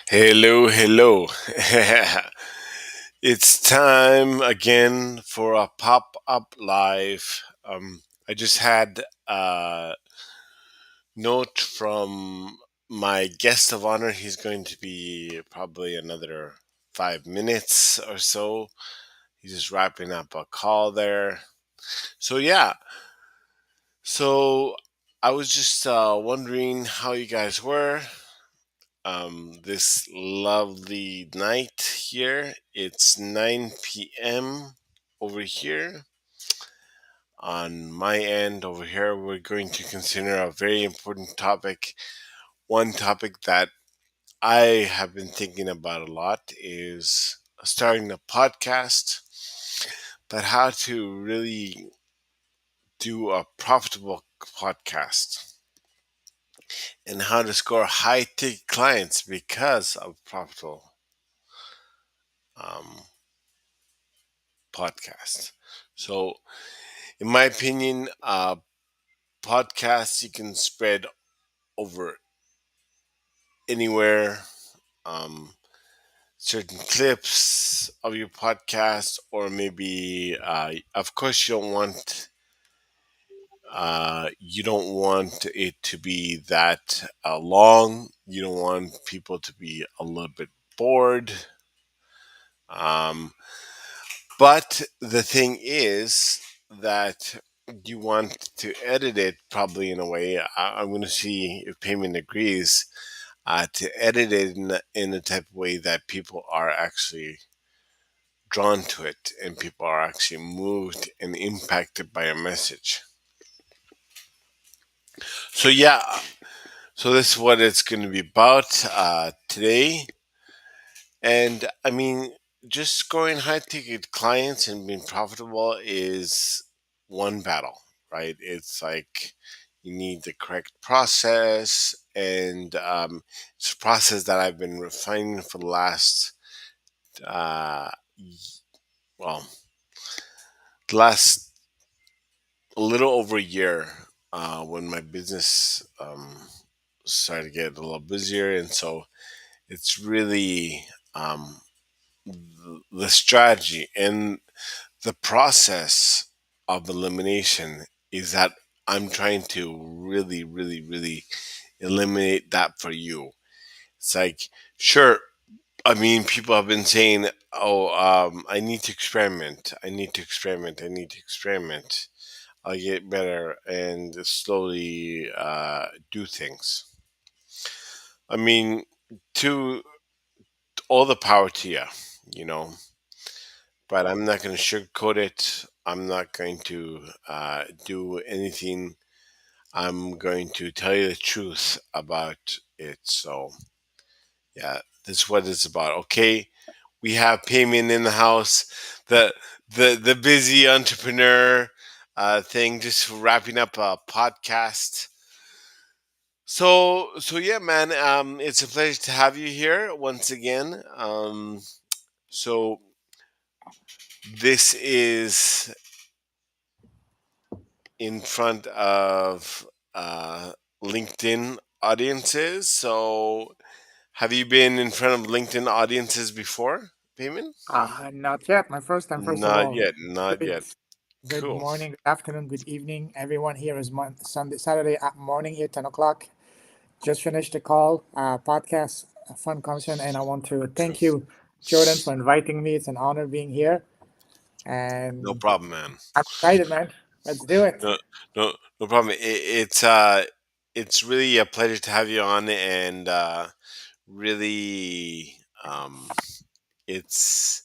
Hello, hello. It's time again for a pop up live. I just had a note from my guest of honor. He's going to be probably another 5 minutes or so. He's just wrapping up a call there. So, yeah. So, I was just wondering how you guys were. This lovely night here. It's 9 p.m. over here. On my end over here, we're going to consider a very important topic. One topic that I have been thinking about a lot is starting a podcast, but how to really do a profitable podcast and how to score high ticket clients because of profitable um, podcast. So, in my opinion, podcasts you can spread over anywhere. Um, Certain clips of your podcast, or maybe, of course, you don't want it to be that long. You don't want people to be a little bit bored. Um, But the thing is that you want to edit it probably in a way. I'm going to see if Payman agrees to edit it in a type of way that people are actually drawn to it and people are actually moved and impacted by a message. So, yeah, so this is what it's going to be about today. And I mean, just scoring high ticket clients and being profitable is one battle, right? It's like you need the correct process, and it's a process that I've been refining for the last, uh, y- well, the last a little over a year when my business started to get a little busier. And so it's really the strategy and the process of elimination is that I'm trying to really, really, really eliminate that for you. It's like, sure, I mean, people have been saying, oh, I need to experiment. I need to experiment. I need to experiment. I'll get better and slowly do things. I mean, to all the power to you, you know, but I'm not going to sugarcoat it. I'm not going to do anything. I'm going to tell you the truth about it. So, yeah, this is what it's about. Okay, we have Payman in the house, the the busy entrepreneur thing, just wrapping up a podcast. So yeah, man, it's a pleasure to have you here once again. So this is in front of LinkedIn audiences. So, have you been in front of LinkedIn audiences before, Payman? Not yet. My first time, first of Not all. yet. Not Good, yet. good Cool. morning, good afternoon, good evening. Everyone here is Sunday, Saturday morning here, 10 o'clock. Just finished the call, podcast, a fun conversation, and I want to Cool. thank you, Jordan, for inviting me. It's an honor being here, No and problem, man. I'm excited, man. Let's do it. No, no problem. It's really a pleasure to have you on, and really, it's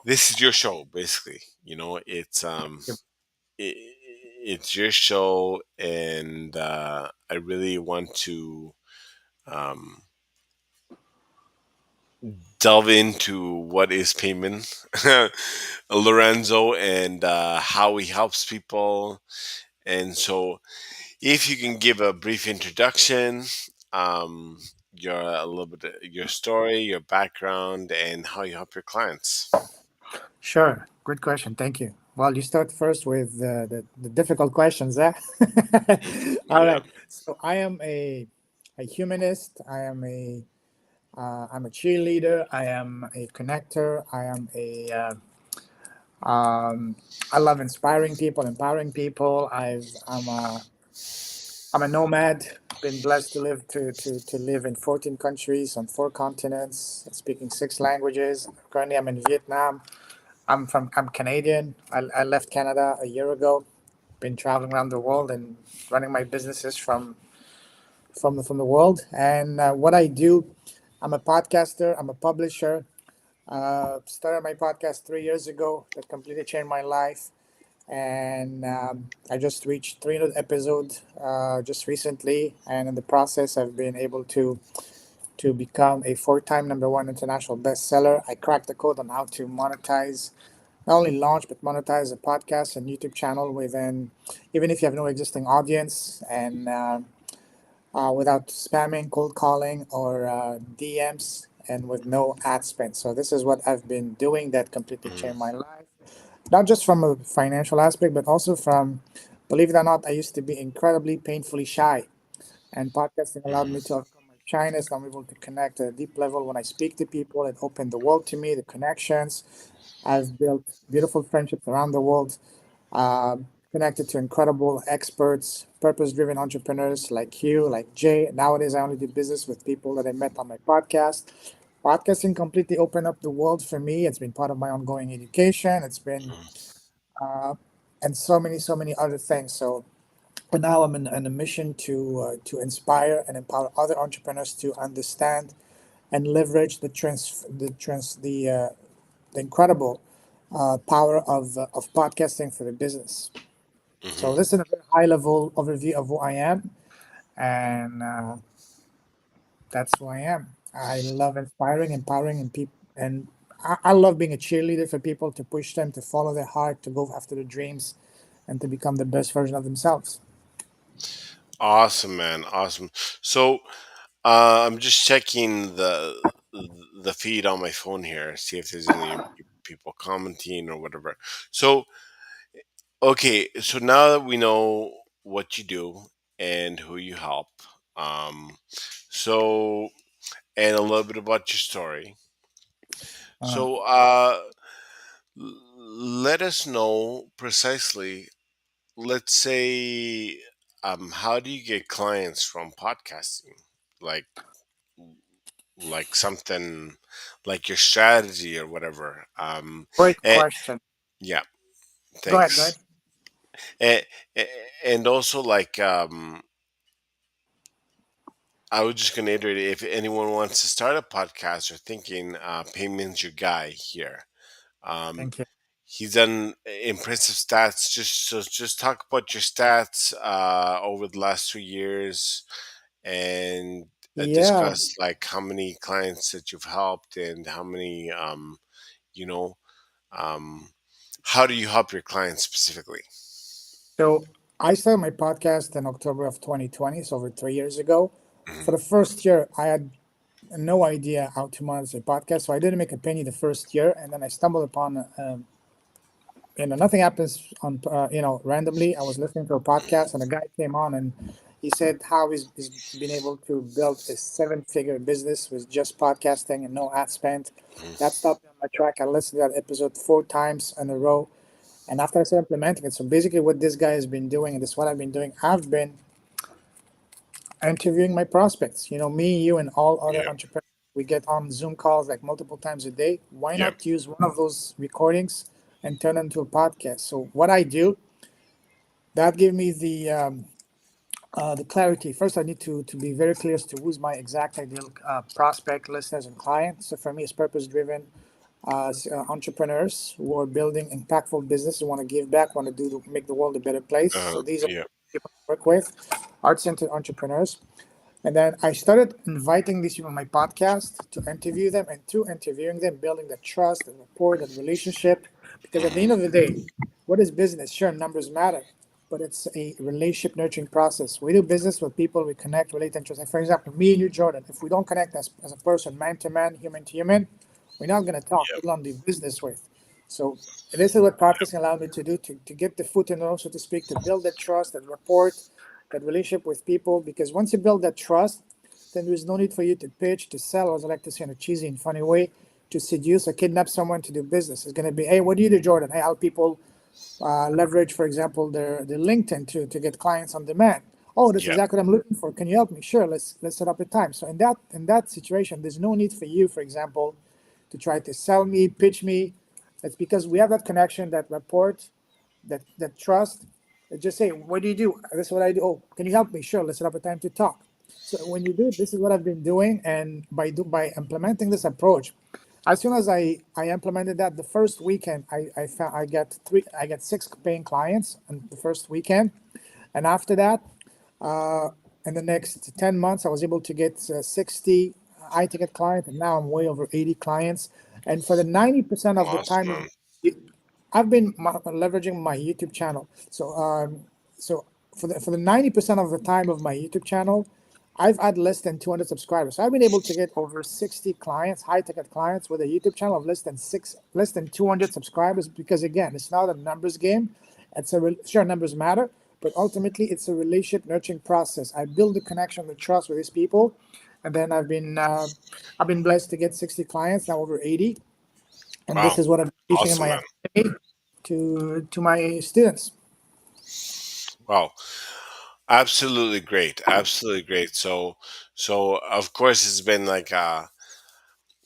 this is your show, basically. It, it's your show, and I really want to um, delve into what is Payman Lorenzo and how he helps people. And so, if you can give a brief introduction, um, your a little bit your story, your background, and how you help your clients. Sure. Good question. Thank you. Well, you start first with the difficult questions, eh? All Yeah. right. So I am a humanist. I am a I'm a cheerleader. I am a connector. Um, I love inspiring people, empowering people. I'm a nomad. Been blessed to live in 14 countries on 4 continents, speaking 6 languages. Currently, I'm in Vietnam. I'm Canadian. I left Canada a year ago. Been traveling around the world and running my businesses from the world. And what I do, I'm a podcaster. I'm a publisher. Started my podcast 3 years ago. That completely changed my life. And I just reached 300 episodes just recently. And in the process, I've been able to become a four-time number one international bestseller. I cracked the code on how to monetize, not only launch but monetize a podcast and YouTube channel within, even if you have no existing audience, and without spamming, cold calling, or DMs, and with no ad spend. So this is what I've been doing that completely changed my life, not just from a financial aspect, but also from, believe it or not, I used to be incredibly painfully shy, and podcasting allowed me to overcome my shyness. I'm able to connect at a deep level when I speak to people. It opened the world to me, the connections. I've built beautiful friendships around the world, connected to incredible experts, purpose-driven entrepreneurs like you, like Jay. Nowadays, I only do business with people that I met on my podcast. Podcasting completely opened up the world for me. It's been part of my ongoing education. It's been and so many other things. So but now I'm in a mission to inspire and empower other entrepreneurs to understand and leverage the incredible power of podcasting for the business. So Hmm. this is a very high level overview of who I am, and that's who I am. I love inspiring, empowering, and people, and I love being a cheerleader for people, to push them to follow their heart, to go after their dreams, and to become the best version of themselves. Awesome, man. Awesome. So, I'm just checking the feed on my phone here, see if there's any people commenting or whatever. So, okay, so now that we know what you do and who you help, so and a little bit about your story. Uh, So, let us know precisely. Let's say, how do you get clients from podcasting? Like, something like your strategy or whatever. Great And, question. yeah, Go ahead. Go ahead. thanks. And, and also, like, I was just gonna iterate, if anyone wants to start a podcast or thinking, Payman's your guy here. Um, Thank you. he's done impressive stats. Just talk about your stats over the last 2 years, and Yeah. discuss like how many clients that you've helped and how many, you know, um, how do you help your clients specifically? So I started my podcast in October of 2020, so over 3 years ago. For Hmm. the first year, I had no idea how to monetize a podcast, so I didn't make a penny the first year, and then I stumbled upon, nothing happens on, randomly. I was listening to a podcast, and a guy came on, and he said how he's been able to build a seven-figure business with just podcasting and no ad spend. That stopped me on my track. I listened to that episode 4 times in a row. And after I started implementing it, so basically what this guy has been doing, and this is what I've been doing, I've been interviewing my prospects. Me, you, and all other Yeah, entrepreneurs. We get on Zoom calls like multiple times a day. Why yeah. not use one of those recordings and turn it into a podcast? So what I do, that gave me the clarity. First, I need to be very clear as to who's my exact ideal prospect, listeners, and clients. So for me, it's purpose driven entrepreneurs who are building impactful business, who want to give back, want to make the world a better place. So these are Yeah. people I work with, art-centered entrepreneurs. And then I started inviting these people on my podcast to interview them, and through interviewing them, building that trust, that rapport, that relationship. Because at the Hmm. end of the day, what is business? Sure, numbers matter, but it's a relationship nurturing process. We do business with people, we connect, relate, and trust. Like for example, me and you, Jordan, if we don't connect as a person, man to man, human to human, we're not going to talk, Yeah. let alone do business with. So this is what podcasting allowed me to do, to get the foot in the door, so to speak, to build that trust, that rapport, that relationship with people. Because once you build that trust, then there's no need for you to pitch, to sell, or as I like to say in a cheesy and funny way, to seduce or kidnap someone to do business. It's going to be, hey, what do you do, Jordan? Hey, how people leverage, for example, their LinkedIn to get clients on demand. Oh, that's Yeah. exactly what I'm looking for. Can you help me? Sure, let's set up a time. So in that situation, there's no need for you, for example, to try to sell me, pitch me. It's because we have that connection, that rapport, that trust. Just say, what do you do? This is what I do. Oh, can you help me? Sure, let's set up a time to talk. So when you do, this is what I've been doing, and by implementing this approach, as soon as I implemented that, the first weekend I found I get six paying clients on the first weekend, and after that, uh, in the next 10 months, I was able to get 60 high ticket clients, and now I'm way over 80 clients. And for the 90% of the time of Awesome. I've been leveraging my YouTube channel. So for the 90% of the time of my YouTube channel, I've had less than 200 subscribers. So I've been able to get over 60 clients, high ticket clients, with a YouTube channel of less than 200 subscribers. Because again, it's not a numbers game. Sure, numbers matter, but ultimately it's a relationship nurturing process. I build the connection, the trust with these people, and then I've been blessed to get 60 clients, now over 80, and this Wow. is what I'm teaching in Awesome, my man. academy to my students. Wow. Absolutely great. Absolutely great. So of course it's been like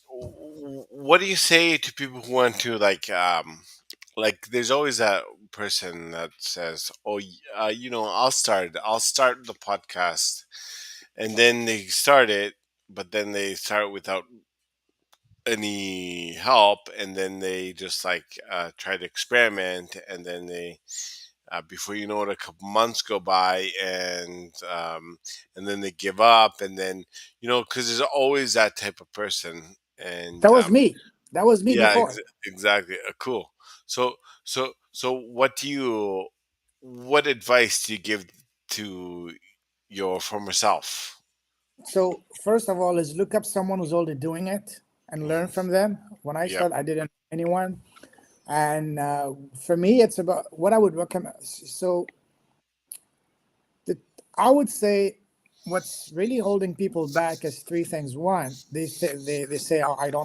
what do you say to people who want to like there's always that person that says, "Oh, I'll start the podcast." And then they start it, but then they start without any help, and then they just try to experiment, and then they before you know it, a couple months go by, and then they give up, and then because there's always that type of person, and That was me. That was me yeah, before. exactly. Cool. So what advice do you give to your former self? So first of all, is look up someone who's already doing it and learn Hmm. from them. When I Yep. started, I didn't know anyone, and for me, it's about what I would recommend. So the, I would say what's really holding people back is three things. One, they say, "Oh, I don't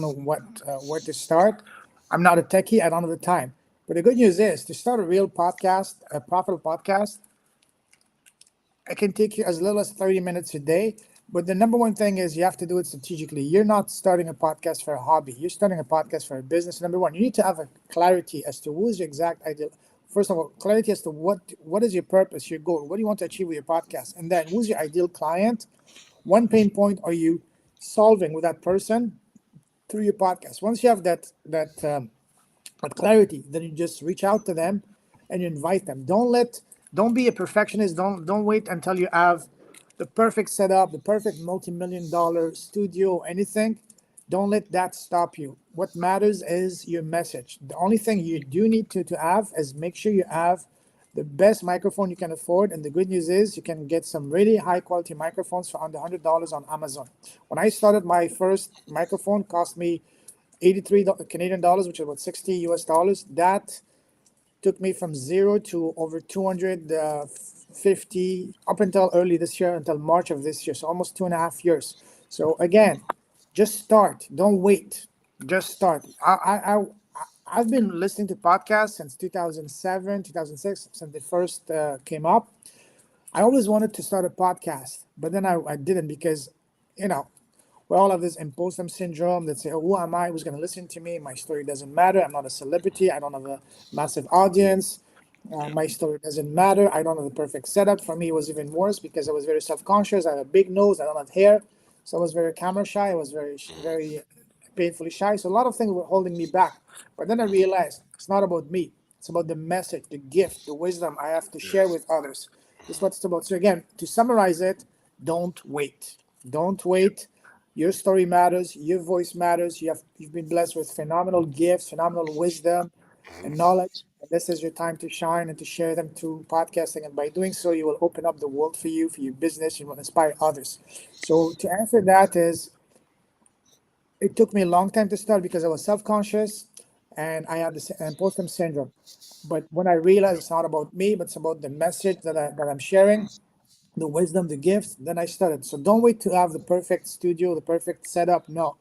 know where to start. I'm not a techie. I don't have the time." But the good news is, to start a real podcast, a profitable podcast, it can take you as little as 30 minutes a day. But the number one thing is you have to do it strategically. You're not starting a podcast for a hobby. You're starting a podcast for a business. Number one, you need to have a clarity as to who is your exact ideal. First of all, clarity as to what is your purpose, your goal, what do you want to achieve with your podcast, and then who's your ideal client. One pain point are you solving with that person through your podcast? Once you have that clarity, then you just reach out to them and you invite them. Don't be a perfectionist. Don't wait until you have the perfect setup, the perfect multi-million-dollar studio, anything. Don't let that stop you. What matters is your message. The only thing you do need to have is make sure you have the best microphone you can afford. And the good news is you can get some really high quality microphones for under $100 on Amazon. When I started, my first microphone cost me 83 Canadian dollars, which is about 60 US dollars. That took me from zero to over 250 up until early this year, until March of this year. So almost 2.5 years. So again, just start. Don't wait. Just start. I've been listening to podcasts since 2007, 2006, since they first came up. I always wanted to start a podcast, but then I didn't because, you know, we all have this imposter syndrome that say, oh, who am I? Who's going to listen to me? My story doesn't matter. I'm not a celebrity. I don't have a massive audience. Yeah. My story doesn't matter. I don't have the perfect setup. For me, it was even worse because I was very self conscious. I have a big nose. I don't have hair. So I was very camera shy. I was very painfully shy. So a lot of things were holding me back. But then I realized it's not about me. It's about the message, the gift, the wisdom I have to share with others. This is what it's about. So again, to summarize it, don't wait. Don't wait. Your story matters. Your voice matters. You've been blessed with phenomenal gifts, phenomenal wisdom, and Hmm. knowledge. And this is your time to shine and to share them through podcasting. And by doing so, you will open up the world for you, for your business. You will inspire others. So to answer that is, it took me a long time to start because I was self-conscious and I had the imposter syndrome. But when I realized it's not about me, but it's about the message that I'm sharing, the wisdom, the gifts. Then I started. So don't wait to have the perfect studio, the perfect setup. No,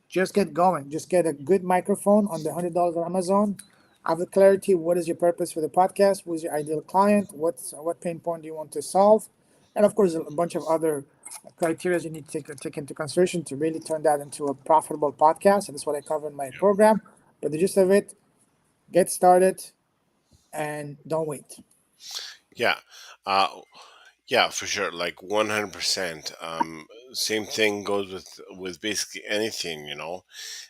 just get going. Just get a good microphone on the $100 on Amazon. Have the clarity. What is your purpose for the podcast? Who's your ideal client? What pain point do you want to solve? And of course, a bunch of other criteria you need to take into consideration to really turn that into a profitable podcast. And that's what I cover in my program. But the gist of it, get started and don't wait. Yeah. Uh, yeah, for sure. Like 100%. Same thing goes with basically anything, you know.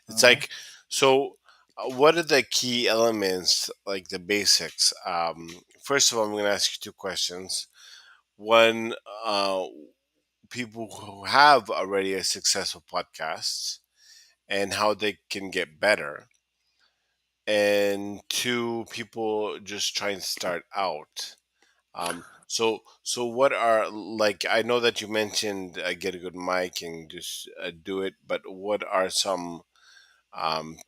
It's Uh-huh. like, so what are the key elements, like the basics? First of all, I'm going to ask you two questions. One, people who have already a successful podcast and how they can get better. And two, people just trying to start out. So what are, like, I know that you mentioned get a good mic and just do it, but what are some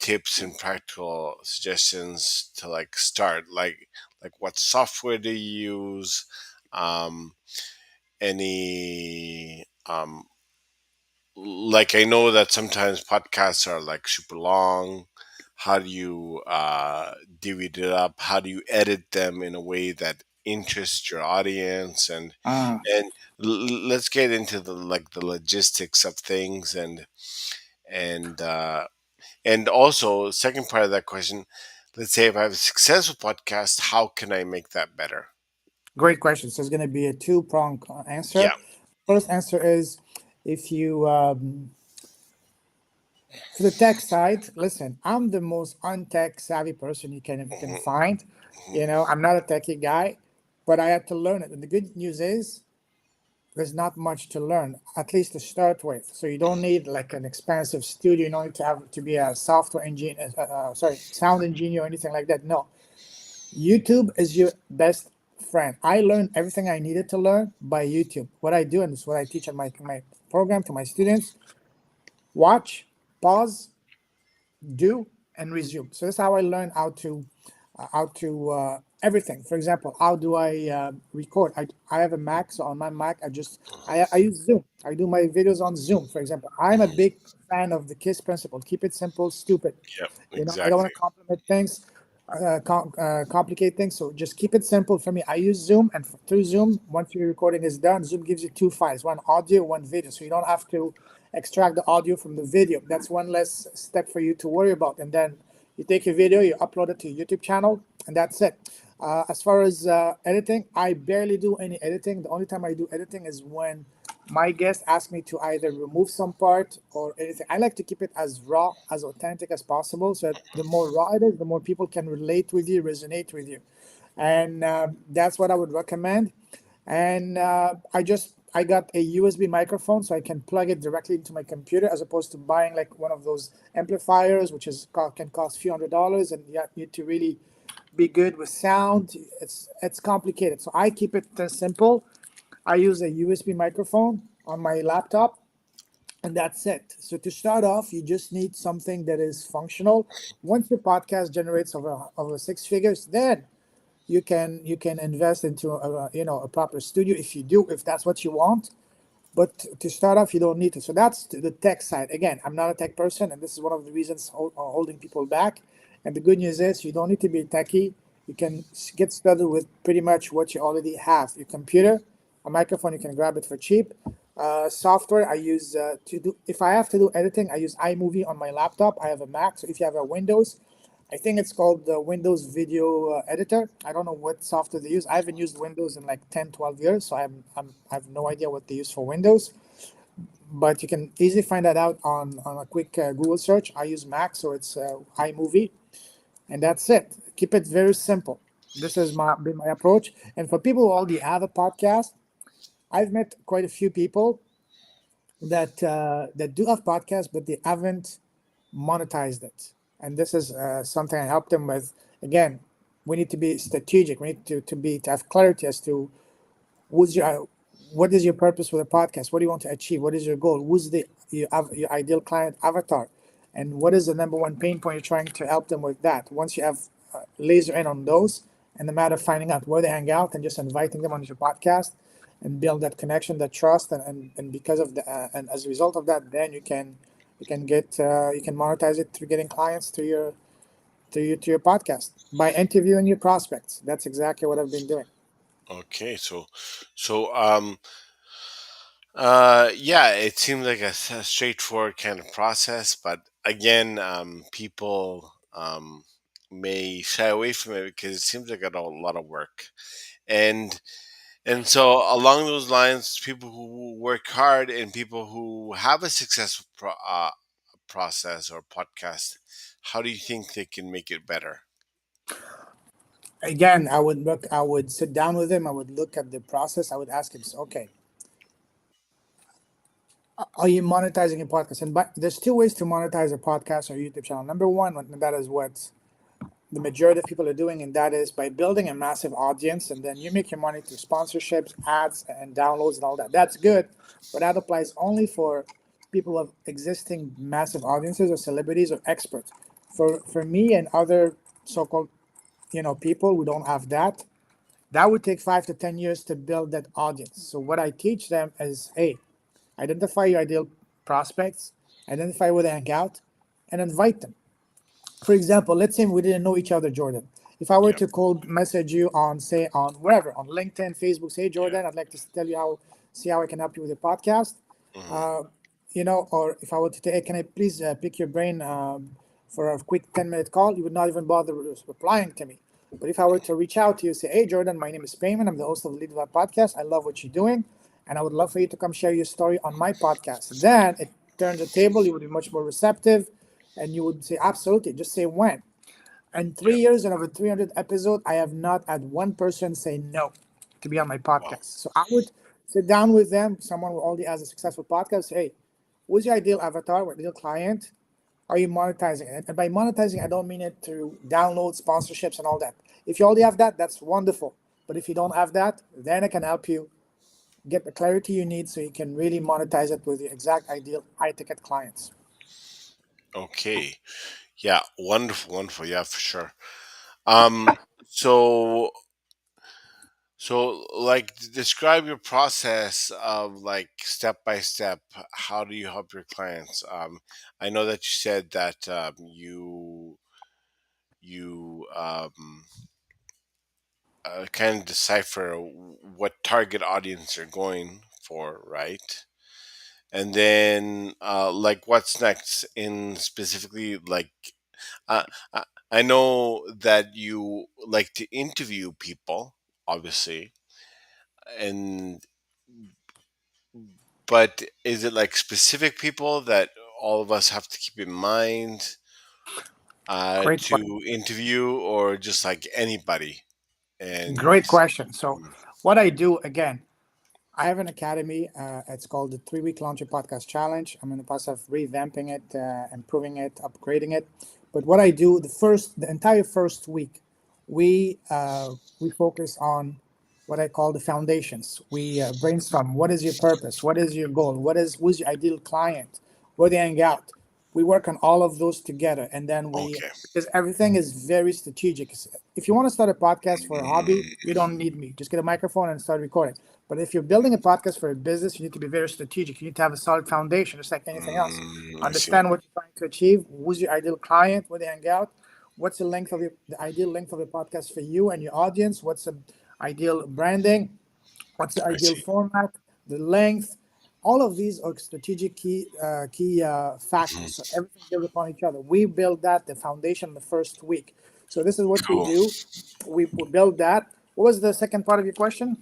tips and practical suggestions to like start? Like what software do you use? Um, any like I know that sometimes podcasts are like super long. How do you divvy it up? How do you edit them in a way that interests your audience? Uh, And let's get into the like the logistics of things and uh, and also second part of that question. Let's say if I have a successful podcast, how can I make that better? Great question. So it's going to be a two-pronged Yeah. answer. First answer is if you for the tech side, listen, I'm the most untech savvy person you can Mhm, find. mhm. I'm not a techie guy, but I had to learn it. And the good news is there's not much to learn, at least to start with. So you don't need like an expensive studio. You don't need to have to be a software engineer, sorry, sound engineer or anything like that. No, YouTube is your best friend. I learned everything I needed to learn by YouTube. What I do, and it's what I teach in my program to my students: watch, pause, do, and resume. So that's how I learn how to everything. For example, how do I record? I have a Mac, so on my Mac, I use Zoom. I do my videos on Zoom. For example, I'm a big fan of the KISS principle: keep it simple, stupid. Yep, I don't want exactly. to complicate things, complicate things. So just keep it simple for me. I use Zoom, and through Zoom, once your recording is done, Zoom gives you two files: one audio, one video. So you don't have to extract the audio from the video. That's one less step for you to worry about. And then you take your video, you upload it to your YouTube channel, and that's it. As far as editing, I barely do any editing. The only time I do editing is when my guests ask me to either remove some part or anything. I like to keep it as raw, as authentic as possible. So that the more raw it is, the more people can relate with you, resonate with you, and that's what I would recommend. And I got a USB microphone, so I can plug it directly into my computer, as opposed to buying like one of those amplifiers, which can cost a few $100s, and you need to really be good with sound. It's complicated, so I keep it simple. I use a USB microphone on my laptop, and that's it. So to start off, you just need something that is functional. Once your podcast generates over six figures, then you can invest into a proper studio if that's what you want. But to start off, you don't need to. So that's the tech side. Again, I'm not a tech person, and this is one of the reasons holding people back. And the good news is, you don't need to be a techie. You can get started with pretty much what you already have: your computer, a microphone. You can grab it for cheap. Software I use to do, if I have to do editing, I use iMovie on my laptop. I have a Mac, so if you have a Windows, I think it's called the Windows Video Editor. I don't know what software they use. I haven't used Windows in like 10, 12 years, so I have no idea what they use for Windows. But you can easily find that out on a quick Google search. I use Mac, so it's iMovie, and that's it. Keep it very simple. This has been my approach. And for people who already have a podcast, I've met quite a few people that do have podcasts, but they haven't monetized it. And this is something I help them with. Again, we need to be strategic. We need to have clarity as to who's your what is your purpose for the podcast. What do you want to achieve? What is your goal? Who's your ideal client avatar? And what is the number one pain point you're trying to help them with? That once you have laser in on those, and the matter of finding out where they hang out and just inviting them onto your podcast, and build that connection, that trust, and because of the and as a result of that, then you can monetize it through getting clients to your podcast by interviewing your prospects. That's exactly what I've been doing. Okay, so yeah, it seems like a straightforward kind of process, but again, people may shy away from it because it seems like a lot of work. And so along those lines, people who work hard and people who have a successful process or podcast, how do you think they can make it better? Again, I would sit down with him, I would look at the process, I would ask him, so, okay, are you monetizing a podcast? And but there's two ways to monetize a podcast or YouTube channel. Number one, and that is what the majority of people are doing, and that is by building a massive audience, and then you make your money through sponsorships, ads, and downloads, and all that. That's good, but that applies only for people of existing massive audiences or celebrities or experts. For me and other so-called people who don't have that, that would take 5 to 10 years to build that audience. So what I teach them is, hey, identify your ideal prospects, identify where they hang out, and invite them. For example, let's say we didn't know each other, Jordan. If I were Yeah, to cold message you on, say, on wherever, on LinkedIn, Facebook, say, yeah. Jordan, I'd like to tell you see how I can help you with your podcast. Hmm. Uh, or if I were to say, hey, can I please pick your brain for a quick 10-minute call, you would not even bother replying to me. But if I were to reach out to you, say, hey, Jordan, my name is Payman. I'm the host of the Lead Lab podcast. I love what you're doing. And I would love for you to come share your story on my podcast. Then it turns the table. You would be much more receptive and you would say, absolutely, just say when. And Yeah. 3 years and over 300 episodes, I have not had one person say no to be on my Wow. podcast. So I would sit down with them, someone who already has a successful podcast, say, hey, who's your ideal avatar, what ideal client? Are you monetizing it? And by monetizing, I don't mean it through download sponsorships and all that. If you already have that, that's wonderful. But if you don't have that, then I can help you get the clarity you need so you can really monetize it with the exact ideal high ticket clients. Okay. Yeah. Wonderful. Wonderful. Yeah, for sure. Um. So like, describe your process of like step by step. How do you help your clients? I know that you said that you kind of decipher what target audience you're going for, right? And then, like, what's next in specifically, like, uh, I I know that you like to interview people, obviously, and but is it like specific people that all of us have to keep in mind Great question. to interview, or just like anybody? And Great question. So, what I do again, I have an academy. It's called the 3 Week Launch Your Podcast Challenge. I'm in the process of revamping it, improving it, upgrading it. But what I do, the entire first week, we focus on what I call the foundations. We brainstorm. What is your purpose? What is your goal? Who's your ideal client? Where they hang out? We work on all of those together, and then okay. because everything is very strategic. If you want to start a podcast for a hobby, you don't need me. Just get a microphone and start recording. But if you're building a podcast for a business, you need to be very strategic. You need to have a solid foundation, just like anything else. I see. Understand what you're trying to achieve. Who's your ideal client? Where they hang out? What's the ideal length of your podcast for you and your audience? What's the ideal branding? What's the I ideal see. format? The length? All of these are strategic key factors. So Mhm. everything builds upon each other. We build that the foundation the first week. So this is what we Cool. do. We build that. What was the second part of your question?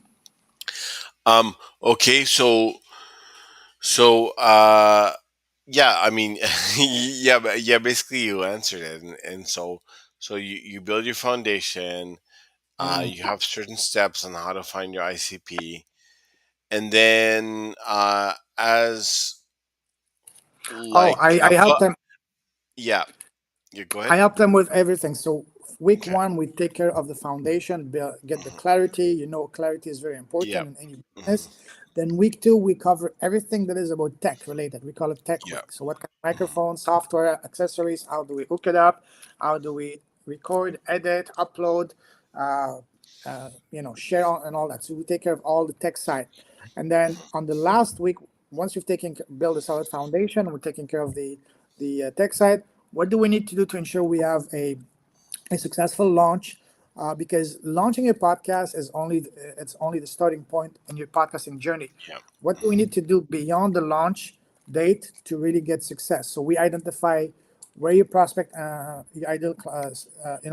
Okay. So yeah, I mean, yeah, but yeah, basically you answered it, and so you build your foundation. Mm. You have certain steps on how to find your ICP, and then as Oh, like I help them. yeah, you go I ahead. help them with everything. So week Okay. one, we take care of the foundation, get the Hmm. clarity. Clarity is very Yeah. important in any Hmm. business. Then week two, we cover everything that is about tech related. We call it tech Yeah. week. So what kind of Hmm. microphone, software, accessories? How do we hook it up? How do we record, edit, upload? share on and all that. So we take care of all the tech side, and then on the last week, once we've taken build a solid foundation, we're taking care of the tech side. What do we need to do to ensure we have a successful launch? Because launching a podcast is only the starting point in your podcasting journey. Yeah. What do we need to do beyond the launch date to really get success? So we identify where your prospect, your ideal,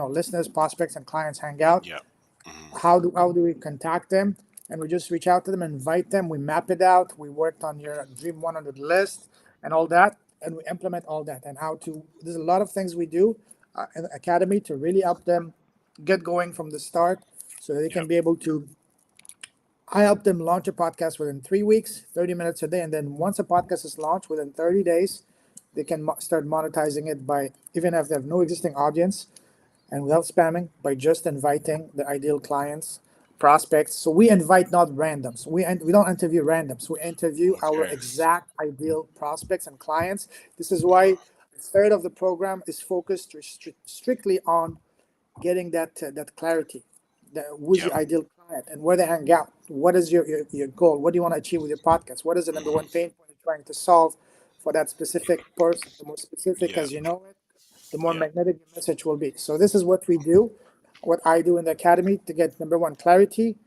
listeners, prospects, and clients hang out. Yeah. Hmm. How do we contact them? And we just reach out to them, invite them. We map it out. We worked on your Dream 100 list and all that, and we implement all that. And how to there's a lot of things we do in the academy to really help them get going from the start, so that they Yeah. can be able to. I help them launch a podcast within 3 weeks, 30 minutes a day, and then once a podcast is launched within 30 days, they can start monetizing it by, even if they have no existing audience, and without spamming, by just inviting the ideal clients, prospects. So we invite not randoms. We don't interview randoms. We interview our Okay. exact ideal prospects and clients. This is why a third of the program is focused strictly on getting that clarity. Who's Yeah. your ideal client and where they hang out? What is your goal? What do you want to achieve with your podcast? What is the number one Hmm. pain point you're trying to solve for that specific person? The more specific Yeah. as you know it, the more Yeah. magnetic your message will be. So this is what we do, what I do in the academy to get number one, clarity.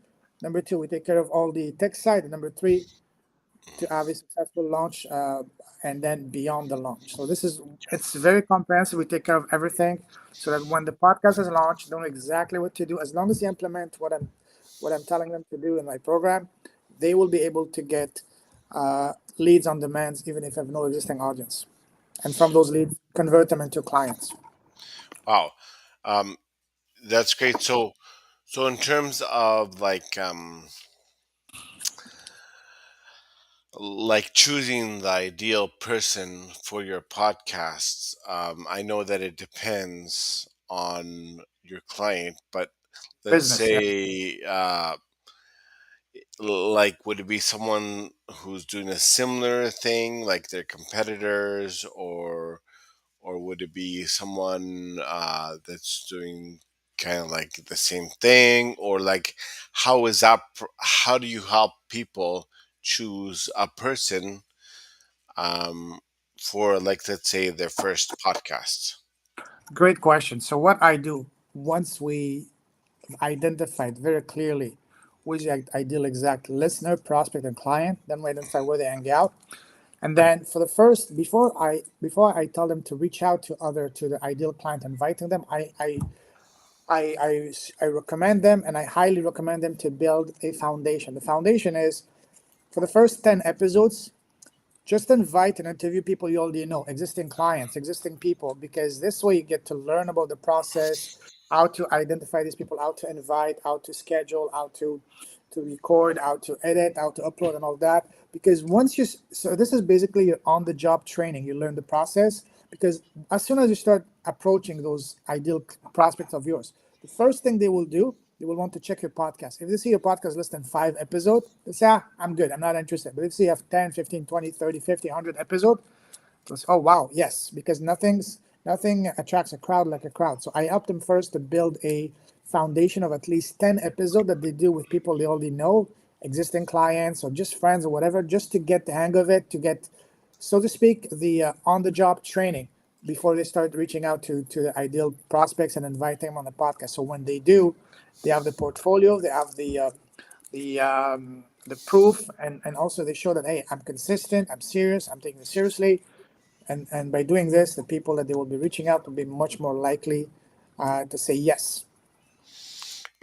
Number two, we take care of all the tech side. And number three, to have a successful launch, and then beyond the launch. So this is it's very comprehensive. We take care of everything so that when the podcast is launched, they know exactly what to do. As long as they implement what I'm telling them to do in my program, they will be able to get leads on demands, even if they have no existing audience. And from those leads, convert them into clients. Wow. Um, that's great. So in terms of like choosing the ideal person for your podcasts, I know that it depends on your client, but let's Business, yeah. say, like, would it be someone who's doing a similar thing, like their competitors, or would it be someone that's doing kind of like the same thing, or like how do you help people choose a person um, for, like, let's say, their first podcast? Great question. So what I do once we identified very clearly who is the ideal exact listener, prospect, and client, then we identify where they hang out. And then for the first, before I tell them to reach out to the ideal client, inviting them, I recommend them, and I highly recommend them to build a foundation. The foundation is for the first 10 episodes, just invite and interview people you already know, existing clients, existing people, because this way you get to learn about the process, how to identify these people, how to invite, how to schedule, how to record, how to edit, how to upload, and all that. Because so this is basically your on the job training. You learn the process because as soon as you start approaching those ideal prospects of yours, the first thing they will do, they will want to check your podcast. If they see your podcast less than 5 episodes, they say, I'm good, I'm not interested. But if you have 10, 15, 20, 30, 50, 100 episodes, goes, oh wow, yes, because nothing attracts a crowd like a crowd. So I help them first to build a foundation of at least 10 episodes that they do with people they already know, existing clients or just friends or whatever, just to get the hang of it, to get, so to speak, the on-the-job training before they start reaching out to the ideal prospects and inviting them on the podcast. So when they do, they have the portfolio, they have the proof, and also they show that, hey, I'm consistent, I'm serious, I'm taking this seriously, and by doing this, the people that they will be reaching out will be much more likely to say yes.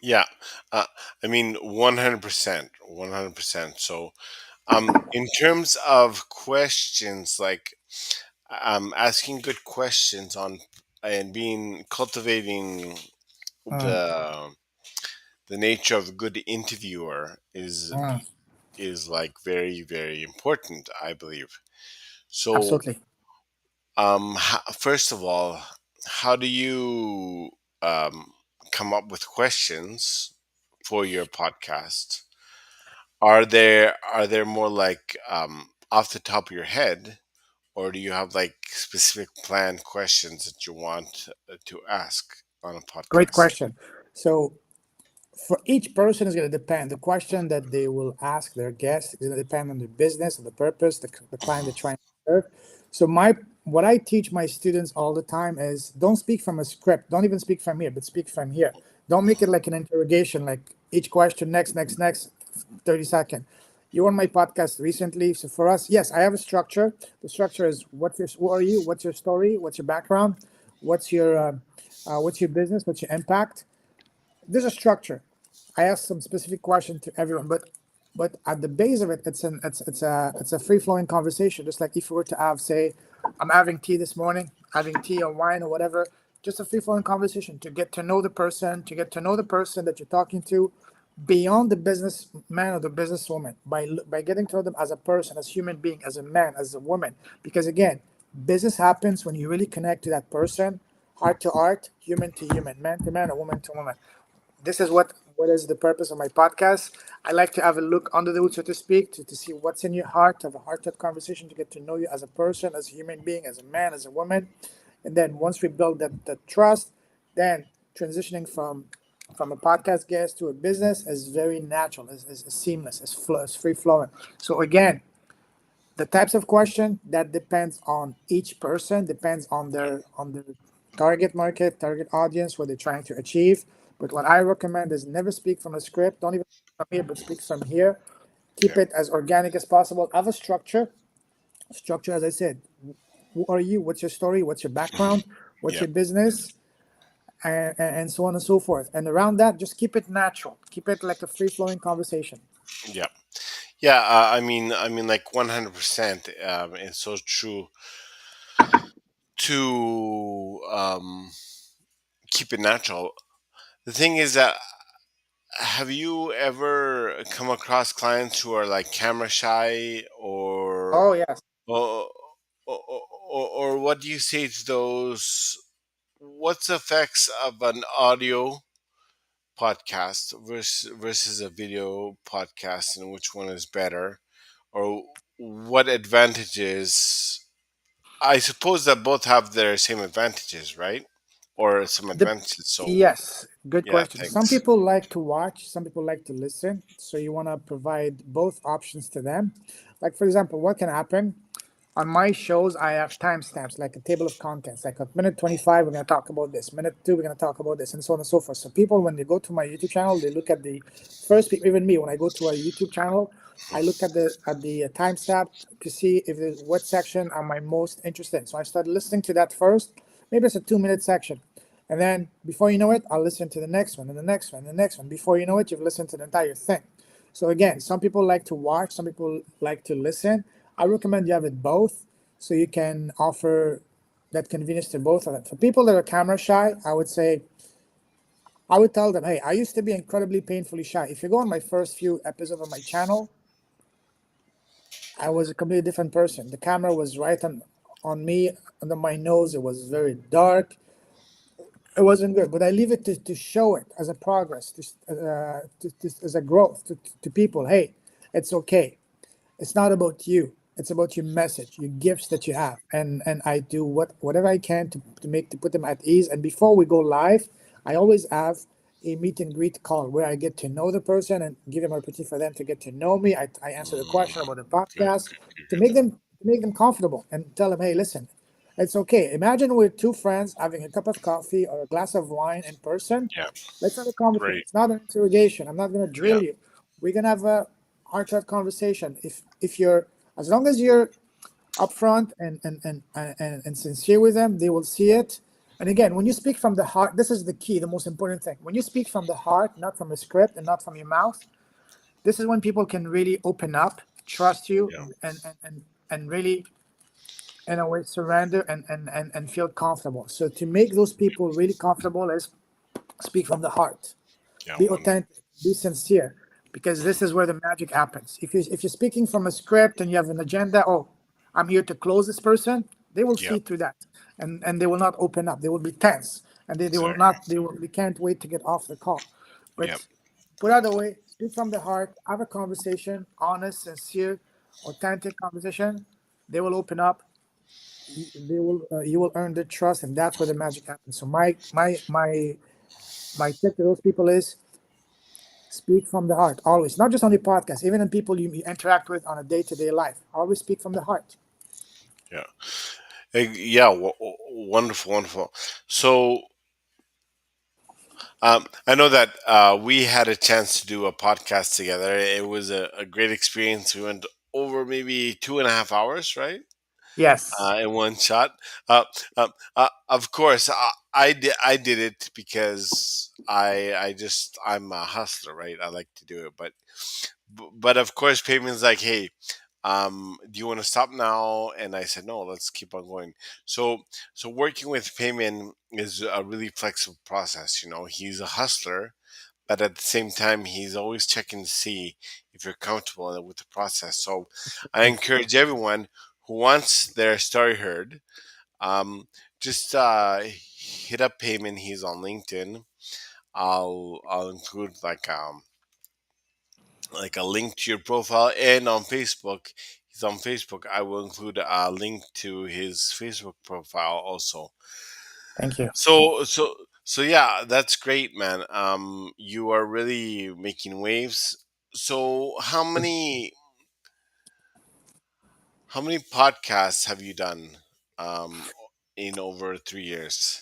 Yeah, uh, I mean, 100%, 100%. So, in terms of questions, like, asking good questions on and being cultivating Mm, the nature of a good interviewer mm, is like very, very important, I believe. So, absolutely. first of all, how do you um, come up with questions for your podcast? Are there more like off the top of your head, or do you have like specific planned questions that you want to ask on a Great podcast? question. So for each person is going to depend. The question that they will ask their guests is going to depend on the business and the purpose, the client they're trying to serve. So my what I teach my students all the time is don't speak from a script. Don't even speak from here, but speak from here. Don't make it like an interrogation, like each question, next, 30 second. You were on my podcast recently. So for us, yes, I have a structure. The structure is who are you? What's your story? What's your background? What's your business? What's your impact? There's a structure. I ask some specific question to everyone, but at the base of it, it's a free flowing conversation. Just like if we were to have, say, I'm having tea this morning, having tea or wine or whatever, just a free flowing conversation to get to know the person, that you're talking to, beyond the businessman or the businesswoman, by getting to know them as a person, as a human being, as a man, as a woman. Because again, business happens when you really connect to that person, heart to heart, human to human, man to man, or woman to woman. This is what is the purpose of my podcast. I like to have a look under the hood, so to speak, to see what's in your heart, to have a heart-to-heart conversation, to get to know you as a person, as a human being, as a man, as a woman. And then once we build that trust, then transitioning from a podcast guest to a business is very natural, is seamless, is free flowing. So again, the types of question that depends on each person, depends on their target market, target audience, what they're trying to achieve. But what I recommend is never speak from a script. Don't even speak from here, but speak from here. Keep Yeah. it as organic as possible. Have a structure, as I said. Who are you? What's your story? What's your background? What's Yeah. your business? And so on and so forth. And around that, just keep it natural. Keep it like a free flowing conversation. Yeah. Yeah. I mean, like 100%. It's so true to keep it natural. The thing is that have you ever come across clients who are like camera shy Oh yes. or or what do you say to those? What's the effects of an audio podcast versus a video podcast, and which one is better, or what advantages? I suppose that both have their same advantages, right? Or some The, advantages. So yes, good yeah, question. Some thanks. people like to watch, some people like to listen. So you want to provide both options to them. Like, for example, what can happen on my shows? I have timestamps, like a table of contents. Like at minute 25, we're going to talk about this. Minute two, we're going to talk about this, and so on and so forth. So people, when they go to my YouTube channel, they look at the first, even me, when I go to a YouTube channel, I look at the timestamp to see if there's what section am I most interested in. So I start listening to that first. Maybe it's a 2 minute section. And then before you know it, I'll listen to the next one and the next one and the next one. Before you know it, you've listened to the entire thing. So again, some people like to watch, some people like to listen. I recommend you have it both so you can offer that convenience to both of them. For people that are camera shy, I would tell them, hey, I used to be incredibly painfully shy. If you go on my first few episodes of my channel, I was a completely different person. The camera was right on me, under my nose. It was very dark. It wasn't good, but I leave it to show it as a progress, as a growth to people. Hey, it's okay. It's not about you. It's about your message, your gifts that you have, and I do whatever I can to put them at ease. And before we go live, I always have a meet and greet call where I get to know the person and give them an opportunity for them to get to know me. I answer the question about the Good, podcast good, good, to good. make them comfortable and tell them, hey, listen, it's okay. Imagine we're two friends having a cup of coffee or a glass of wine in person. Yeah, Let's have a conversation. great. It's not an interrogation. I'm not going to Yeah, drill you. We're going to have a heart-to-heart conversation. If you're as long as you're upfront and sincere with them, they will see it. And again, when you speak from the heart, this is the key, the most important thing. When you speak from the heart, not from a script and not from your mouth, this is when people can really open up, trust you, yeah, and really in a way surrender and feel comfortable. So to make those people really comfortable is speak from the heart, yeah. be One. authentic, be sincere, because this is where the magic happens. If you're speaking from a script and you have an agenda, oh, I'm here to close this person, they will Yeah, see through that, and they will not open up. They will be tense, and they will exactly. not they can't wait to get off the call. Yeah, But put out the way, speak from the heart, have a conversation, honest, sincere, authentic conversation. They will open up. They will you will earn their trust, and that's where the magic happens. So my tip to those people is Speak from the heart, always. Not just on the podcast, even in people you interact with on a day to day life. Always speak from the heart. Yeah. Yeah. Wonderful. Wonderful. So I know that we had a chance to do a podcast together. It was a great experience. We went over maybe 2.5 hours, right? Yes. In one shot. Of course, I did it because I'm a hustler, right? I like to do it, but of course, Payman's like, hey, do you want to stop now? And I said, no, let's keep on going. So working with Payman is a really flexible process. He's a hustler, but at the same time, he's always checking to see if you're comfortable with the process. So I encourage everyone who wants their story heard, um, just hit up Payman. He's on LinkedIn. I'll include like a link to your profile, and on Facebook. He's on Facebook. I will include a link to his Facebook profile also. Thank you. So yeah, that's great, man. You are really making waves. So how many podcasts have you done um in over 3 years?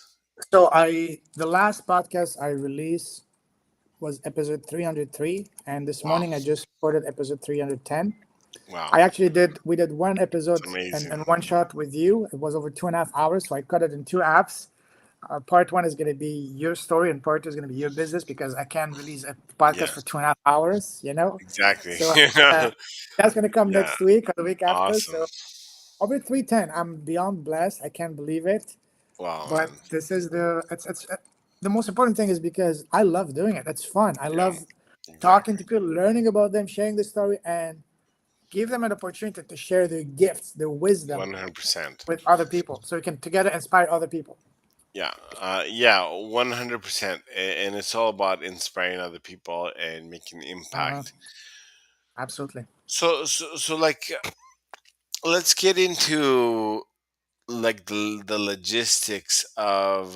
So the last podcast I released was episode 303, and this Wow. morning I just recorded episode 310. Wow. I actually did. We did one It's episode and amazing. one shot with you. It was over 2.5 hours, so I cut it in two apps. Part one is going to be your story, and part two is going to be your business because I can't release a podcast Yeah, for 2.5 hours. exactly. So that's going to come Yeah, next week or the week after. awesome. So over 310, I'm beyond blessed. I can't believe it. Wow, But man. this is it's the most important thing is because I love doing it. It's fun. I Yeah, love talking exactly. to people, learning about them, sharing the story, and give them an opportunity to share their gifts, their wisdom 100%. with other people, so we can together inspire other people. Yeah, yeah, 100%. And it's all about inspiring other people and making Uh, impact. absolutely. So like, let's get into like the logistics of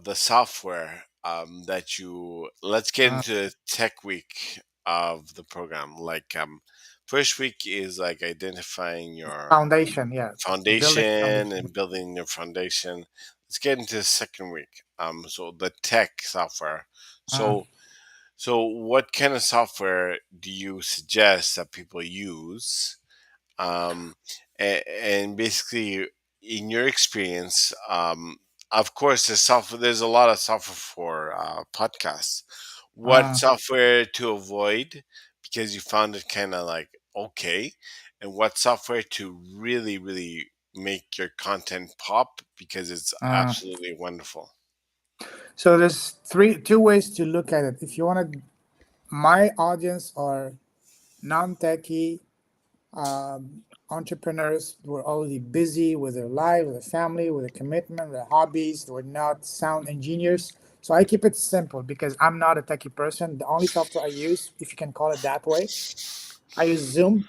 the software that you. Let's get Uh, into the tech week of the program. Like, first week is like identifying your foundation, yeah, building foundation foundation. and building your foundation. Let's get into the second week. So the tech software. Uh, So what kind of software do you suggest that people use? And basically, in your experience, of course, there's a lot of software for podcasts. What uh, software to avoid because you found it kind of like okay, and what software to really, really make your content pop because it's uh. absolutely wonderful. So there's two ways to look at it. If you want to, my audience are non-techie entrepreneurs who are already busy with their life, with their family, with their commitment, their hobbies. We're not sound engineers. So I keep it simple because I'm not a techie person. The only software I use, if you can call it that way, I use Zoom.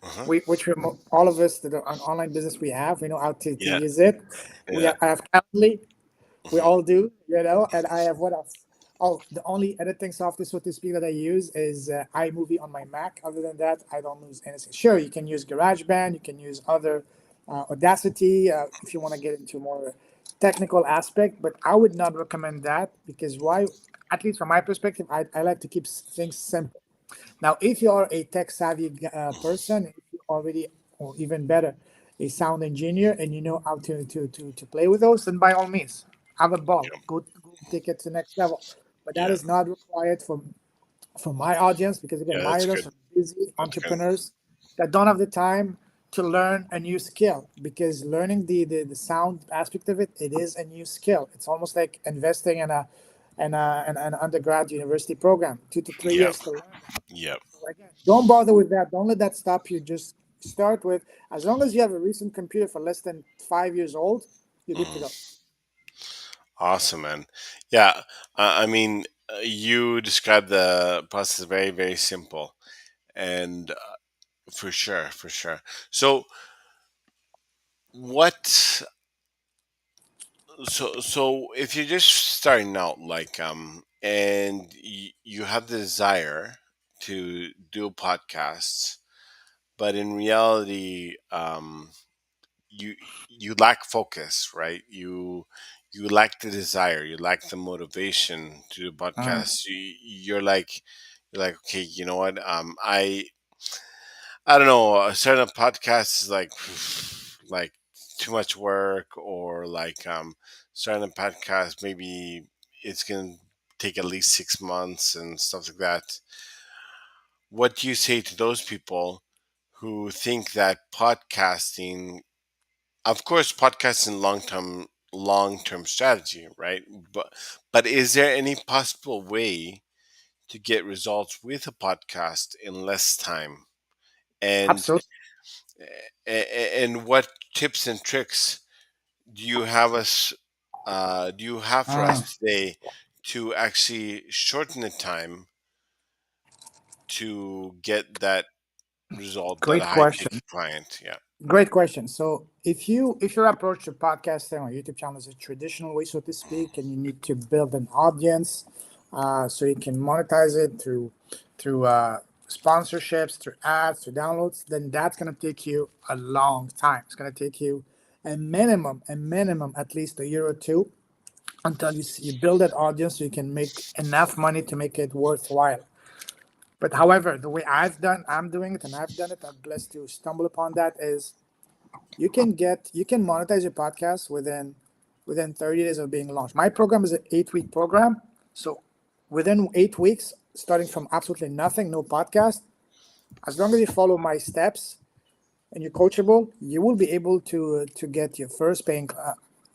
Uh-huh. Which all of us that are on online business, we have. We know how to Yeah, use it. yeah. I have Calendly. We Mhm. all do, And I have what else? Oh, the only editing software, so to speak, that I use is iMovie on my Mac. Other than that, I don't use anything. Sure, you can use GarageBand, you can use other Audacity if you want to get into more technical aspect, but I would not recommend that because why? At least from my perspective, I like to keep things simple. Now, if you are a tech savvy person, if you already, or even better, a sound engineer and you know how to play with those, then by all means, have a ball. Go take it to the next level. But that Yeah, is not required for my audience because again, yeah. my That's audience good. are busy That's good. entrepreneurs that don't have the time to learn a new skill because learning the sound aspect of it, it is a new skill. It's almost like investing in an undergrad university program, 2 to 3 Yeah, years to learn. yeah. So again, don't bother with that. Don't let that stop you. Just start with as long as you have a recent computer for less than 5 years old, you're good to go. Mhm. Awesome, man. Yeah, I mean, you described the process very, very simple, and for sure, for sure. So, what? So if you're just starting out, like, and you have the desire to do podcasts, but in reality, you you lack focus, right? You lack the desire, you lack the motivation to do Mm. podcasts. You're like, okay, you know what? I don't know. Starting a podcast is like like too much work, or like starting a podcast maybe it's gonna take at least 6 months and stuff like that. What do you say to those people who think that podcasting, of course, podcasting long term strategy, right? But is there any possible way to get results with a podcast in less time? And Absolutely. and what tips and tricks do you have us do you have for Mm. us today to actually shorten the time to get that result, that Great high question. ticket client? Yeah. Great question. So if your approach to podcasting or YouTube channel is a traditional way, so to speak, and you need to build an audience, so you can monetize it through sponsorships, through ads, through downloads, then that's gonna take you a long time. It's gonna take you a minimum at least a year or two until you build that audience so you can make enough money to make it worthwhile. But however, the way I'm doing it, and I've done it, I'm blessed to stumble upon that, is you can monetize your podcast within 30 days of being launched. My program is an 8-week program. So within 8 weeks, starting from absolutely nothing, no podcast, as long as you follow my steps and you're coachable, you will be able to get your first paying,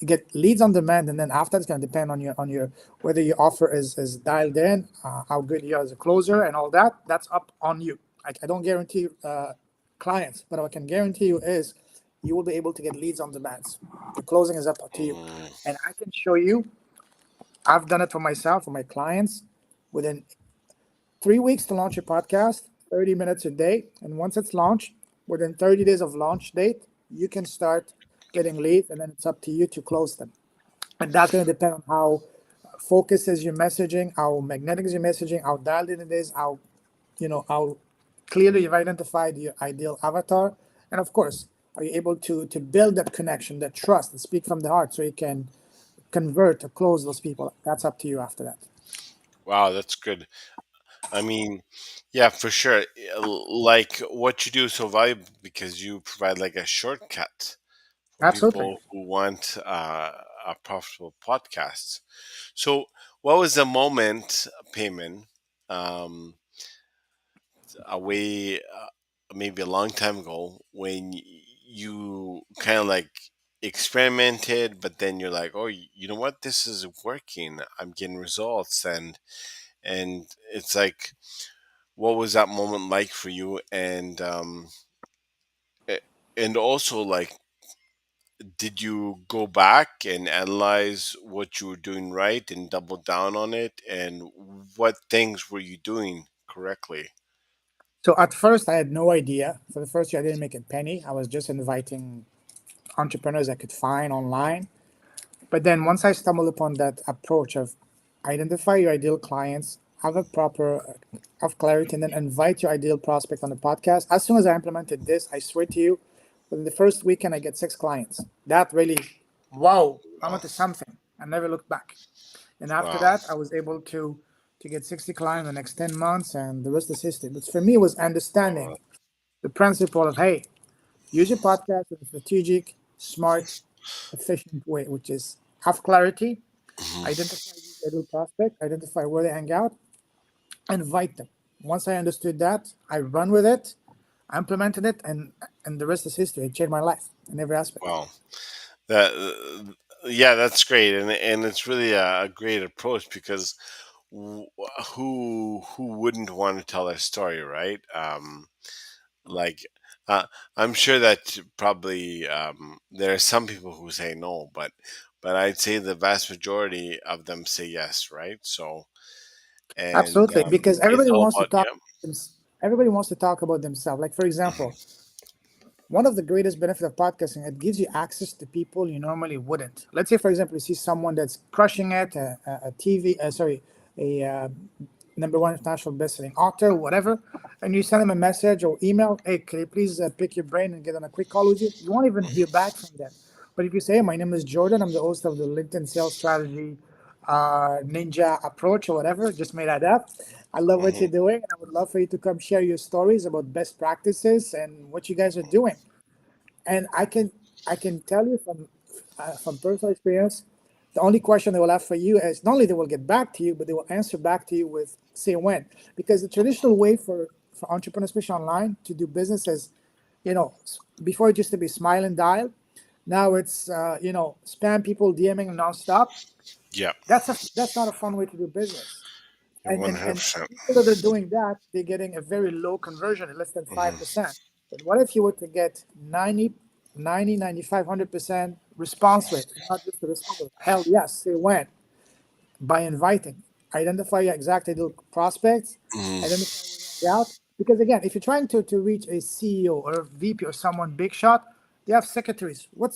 get leads on demand, and then after it's going to depend on your whether your offer is dialed in, how good you are as a closer, and all that. That's up on you. I don't guarantee clients, but what I can guarantee you is you will be able to get leads on demand. The closing is up to you, Mm, and I can show you. I've done it for myself, for my clients, within 3 weeks to launch your podcast, 30 minutes a day. And once it's launched, within 30 days of launch date, you can start getting leads, and then it's up to you to close them. And that's going to depend on how focused is your messaging, how magnetic is your messaging, how dialed in it is, how clearly you've identified your ideal avatar. And of course, are you able to build that connection, that trust, and speak from the heart so you can convert or close those people? That's up to you after that. wow, that's good. I mean, yeah, for sure. Like what you do is so valuable because you provide like a shortcut for Absolutely. people who want a profitable podcast. So, what was the moment, Payman, um, away maybe a long time ago when you kind of like experimented, but then you're like, oh, you know what, this is working. I'm getting results, and it's like, what was that moment like for you? A- and also like, did you go back and analyze what you were doing right and double down on it? And what things were you doing correctly? So at first, I had no idea. For the first year, I didn't make a penny. I was just inviting entrepreneurs I could find online. But then once I stumbled upon that approach of identify your ideal clients, have a proper have clarity, and then invite your ideal prospect on the podcast. As soon as I implemented this, I swear to you, within the first weekend, I get 6 clients. That really, wow, I'm Wow. onto something. I never looked back. And after Wow. that, I was able to get 60 clients in the next 10 months, and the rest is history. But for me, it was understanding Wow. the principle of, hey, use your podcast in a strategic, smart, efficient way, which is have clarity, Mhm. identify the ideal prospect, identify where they hang out, invite them. Once I understood that, I run with it, I implemented it, and the rest is history. It changed my life in every aspect. Wow. That yeah, that's great, and it's really a great approach because wh- who wouldn't want to tell their story, right? Like, I'm sure that probably there are some people who say no, but I'd say the vast majority of them say yes, right? So, and Absolutely, because it's everybody all wants to about, talk. yeah. Everybody wants to talk about themselves. Like for example, one of the greatest benefits of podcasting, it gives you access to people you normally wouldn't. Let's say, for example, you see someone that's crushing it, a TV, sorry, a number one international best-selling author, whatever, and you send them a message or email, hey, can you please pick your brain and get on a quick call with you? You won't even hear back from them. But if you say, hey, my name is Jordan, I'm the host of the LinkedIn Sales Strategy Ninja Approach or whatever, just made that up. I love what Hmm. you're doing, and I would love for you to come share your stories about best practices and what you guys are doing. And I can tell you from personal experience, the only question they will have for you is not only they will get back to you, but they will answer back to you with say when. Because the traditional way for entrepreneurs, especially online, to do business is, before it used to be smile and dial. Now it's spam people DMing nonstop. Yeah, That's not a fun way to do business. you're and one and hundred and percent. people that are doing that, they're getting a very low conversion, less than Mm-hmm. 5%. But what if you were to get 100% response rate, not just the response rate? Hell yes, say when. By inviting, identify your exact ideal prospects, identify where they hang out. Because again, if you're trying to reach a CEO or a VP or someone big shot, they have secretaries. What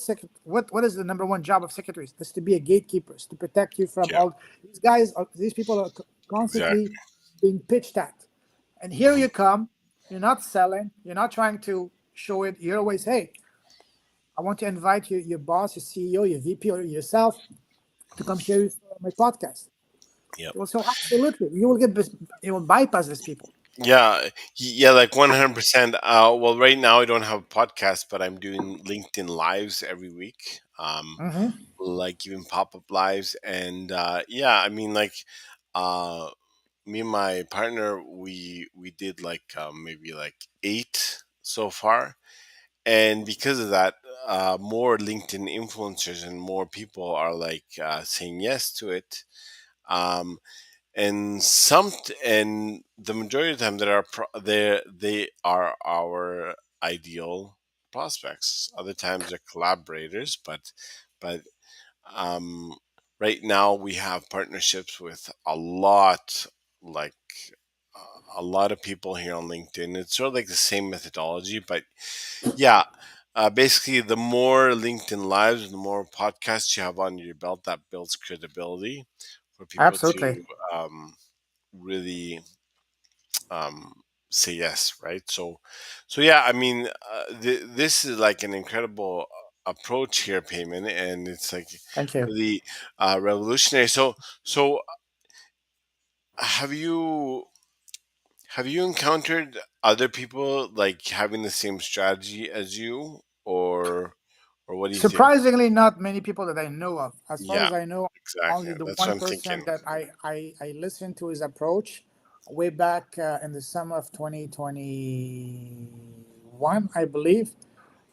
is the number one job of secretaries? Is to be a gatekeeper, is to protect you from Yeah, all these guys. These people are constantly exactly. being pitched at. And here you come, you're not selling, you're not trying to show it. You're always, hey, I want to invite your boss, your CEO, your VP, or yourself to come share your story on my podcast. Yep. Well, so absolutely, you will bypass these people. Yeah, like 100%. Well, right now I don't have a podcast, but I'm doing LinkedIn lives every week. Hmm. Like even pop-up lives, and yeah, I mean, like, uh, me and my partner, we did like maybe like eight so far, and because of that, more LinkedIn influencers and more people are like saying yes to it. Um, and the majority of the time that are they are our ideal prospects. Other times they're collaborators, but um, right now we have partnerships with like a lot of people here on LinkedIn. It's sort of like the same methodology, but yeah, basically, the more LinkedIn lives, the more podcasts you have on your belt, that builds credibility for people Absolutely. to really um, say yes, right? So yeah, I mean, this is like an incredible approach here, Payment, and it's like Thank you. really revolutionary. So have you have you encountered other people like having the same strategy as you, or what do you think? Surprisingly, not many people that I know of. As far Yeah, as I know, exactly. only the That's what one I'm person thinking. that I listened to his approach way back in the summer of 2021, I believe.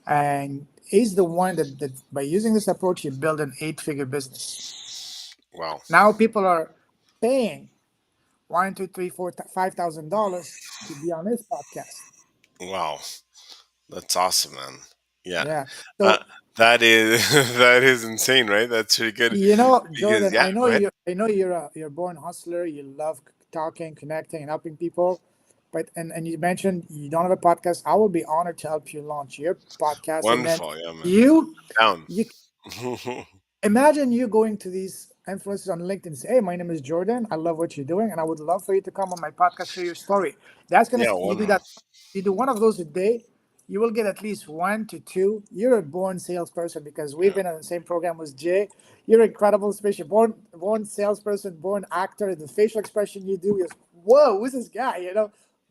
And he's the one that by using this approach, he built an eight-figure business. Wow. Now people are paying one, two, three, four, $5,000 to be on his podcast. Wow. That's awesome, man. Yeah. Yeah. Uh, So that is that is insane, right? That's pretty good because Jordan, yeah, go ahead. I know you're a born hustler. You love talking, connecting, and helping people. But and you mentioned you don't have a podcast. I will be honored to help you launch your podcast. And then Wonderful. Yeah, man. you Down. you imagine you going to these influencers on LinkedIn and say, "Hey, my name is Jordan. I love what you're doing, and I would love for you to come on my podcast, share your story." That's gonna Yeah, you do wonderful. that. You do one of those a day, you will get at least one to two. You're a born salesperson because we've Yeah. been on the same program with Jay. You're incredible, especially born salesperson, born actor. The facial expression you do is, "Whoa, who's this guy?"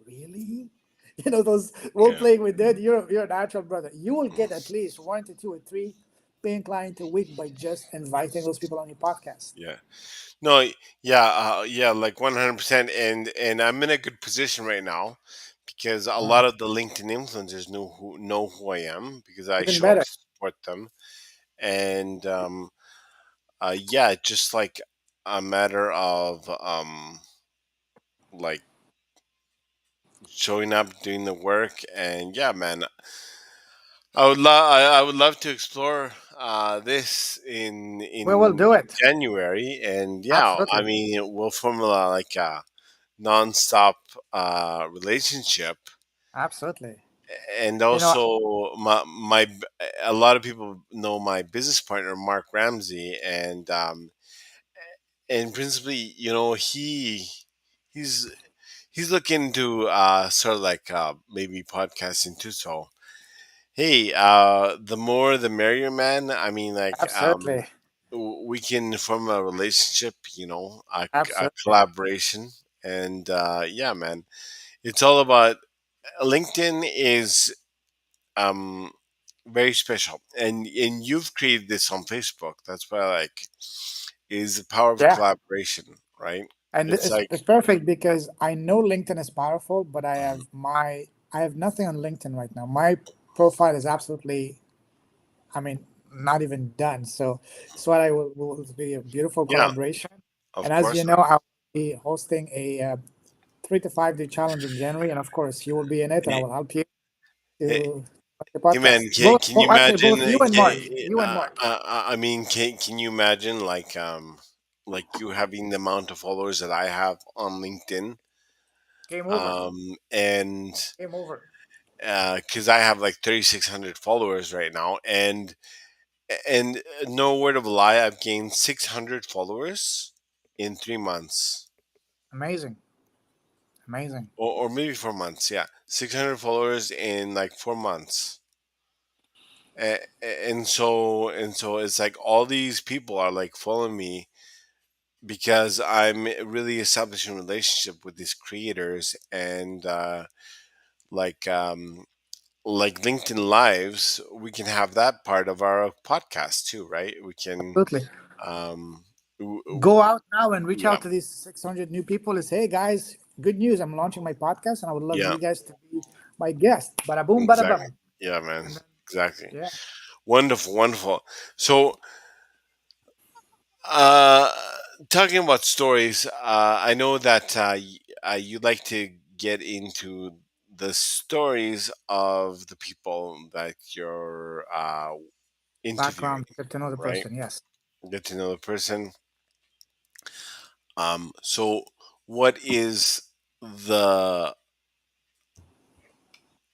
Really. Those role Yeah. playing we did. You're a natural brother. You will get at least one to two or three paying client a week by just inviting those people on your podcast. Yeah. No, yeah, yeah, like 100%. And I'm in a good position right now because a Uh, lot of the LinkedIn influencers know who I am because I Even show up better. to support them. And yeah, just like a matter of like showing up, doing the work, and yeah, man, I would love to explore this We will in do it. January, and yeah, I Absolutely. mean we'll form like a nonstop relationship, Absolutely. and You know, also my a lot of people know my business partner Mark Ramsey, and principally, he's he's looking to sort of like maybe podcasting too. So hey, the more the merrier, man. I mean, like, Absolutely, we can form a relationship, a absolutely, collaboration, and yeah, man, it's all about LinkedIn is um very special, and you've created this on Facebook. That's why I like is the power of yeah. collaboration, right? And It's like, it's perfect because I know LinkedIn is powerful, but I have nothing on LinkedIn right now. My profile is absolutely, I mean, not even done. So what I will be a beautiful yeah, collaboration. of And as you course, know, I'll be hosting a 3 to 5 day challenge in January, and of course, you will be in it, and I man. will help you Hey, to make the hey, man, podcast. can you Actually, imagine? both you and Mark, you and Mark. I mean, can you imagine like you having the amount of followers that I have on LinkedIn, Game over. and Game over. because I have like 3,600 followers right now, and no word of a lie, I've gained 600 followers in 3 months, Amazing, amazing. or maybe 4 months. Yeah, 600 followers in like 4 months. And so it's like all these people are like following me because I'm really establishing a relationship with these creators, and like um like LinkedIn Lives, we can have that part of our podcast too, right? We can Absolutely. um w- w- Go out now and reach yeah, out to these 600 new people and say, hey guys, good news. I'm launching my podcast and I would love yeah, you guys to be my guest. Bada boom, bada exactly. bum. Yeah, man, And then, exactly. yeah, Wonderful, wonderful. So Uh, talking about stories, I know that you like to get into the stories of the people that you're interviewing, background, get to know the right? person. Yes. Get to know the person. So what is the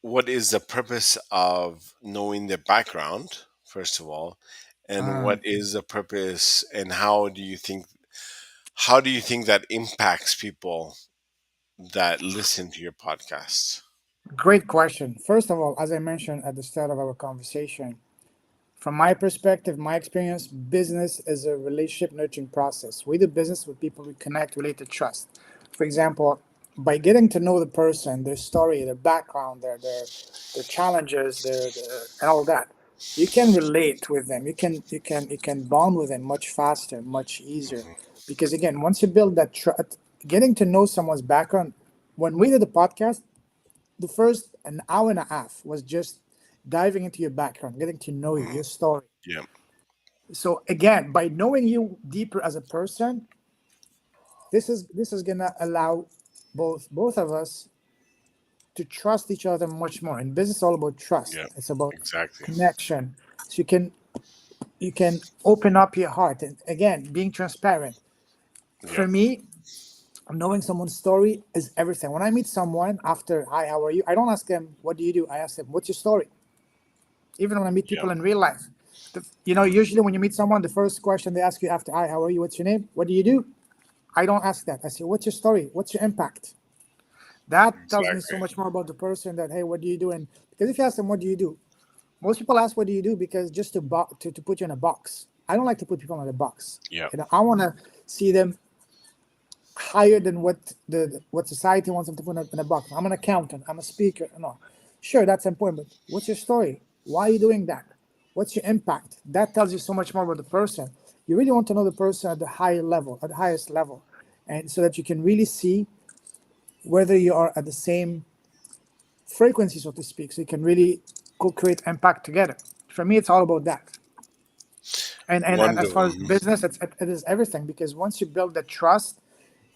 what is the purpose of knowing their background, first of all, and Uh, what is the purpose, and how do you think that impacts people that listen to your podcast? Great question. First of all, as I mentioned at the start of our conversation, from my perspective, my experience, business is a relationship nurturing process. We do business with people we connect, relate to trust. For example, by getting to know the person, their story, their background, their challenges, and all that, you can relate with them. You can bond with them much faster, much easier. Because again, once you build that trust, getting to know someone's background. When we did the podcast, the first an hour and a half was just diving into your background, getting to know you, Mhm. your story. Yeah, So again, by knowing you deeper as a person, this is gonna allow both of us to trust each other much more. And business is all about trust. yeah, It's about exactly. connection. So you can open up your heart and again being transparent. Yeah, For me, knowing someone's story is everything. When I meet someone after hi, how are you? I don't ask them what do you do. I ask them what's your story. Even when I meet yeah, people in real life. Usually when you meet someone, the first question they ask you after, hi, how are you? What's your name? What do you do? I don't ask that. I say, what's your story? What's your impact? That tells me so exactly. much more about the person that, hey, what do you do? And because if you ask them, what do you do? Most people ask, what do you do? Because just to put you in a box. I don't like to put people in a box. Yeah, I want to see them higher than what society wants them to put in a box. I'm an accountant. I'm a speaker. No, sure, that's important. But what's your story? Why are you doing that? What's your impact? That tells you so much more about the person. You really want to know the person at the higher level, at the highest level, and so that you can really see whether you are at the same frequency, so to speak. So you can really co-create impact together. For me, it's all about that. And as far wonderful. as business, it is everything because once you build that trust,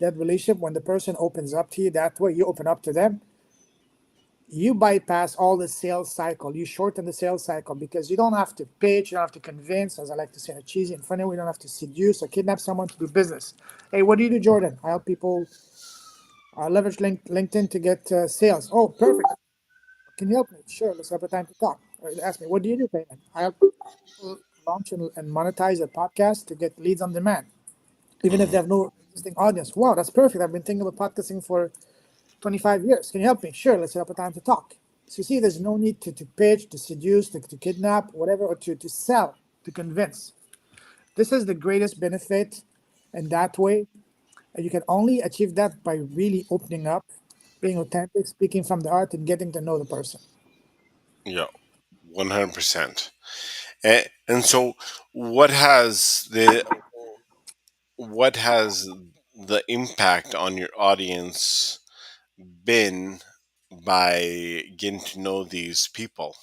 that relationship, when the person opens up to you that way, you open up to them, you bypass all the sales cycle. You shorten the sales cycle because you don't have to pitch, you don't have to convince, as I like to say, a cheesy and funny. We don't have to seduce or kidnap someone to do business. Hey, what do you do, Jordan? I help people leverage LinkedIn to get sales. Oh, perfect. Can you help me? Sure. Let's have a time to talk. Or ask me, what do you do, Payman? I help people launch and monetize a podcast to get leads on demand. even if they Hmm. have no existing audience. Wow, that's perfect. I've been thinking about podcasting for 25 years. Can you help me? Sure, let's set up a time to talk. So you see, there's no need to pitch, to seduce, to kidnap, whatever, or to sell, to convince. This is the greatest benefit in that way. And you can only achieve that by really opening up, being authentic, speaking from the heart, and getting to know the person. Yeah, 100%. And so, what has the what has the impact on your audience been by getting to know these people?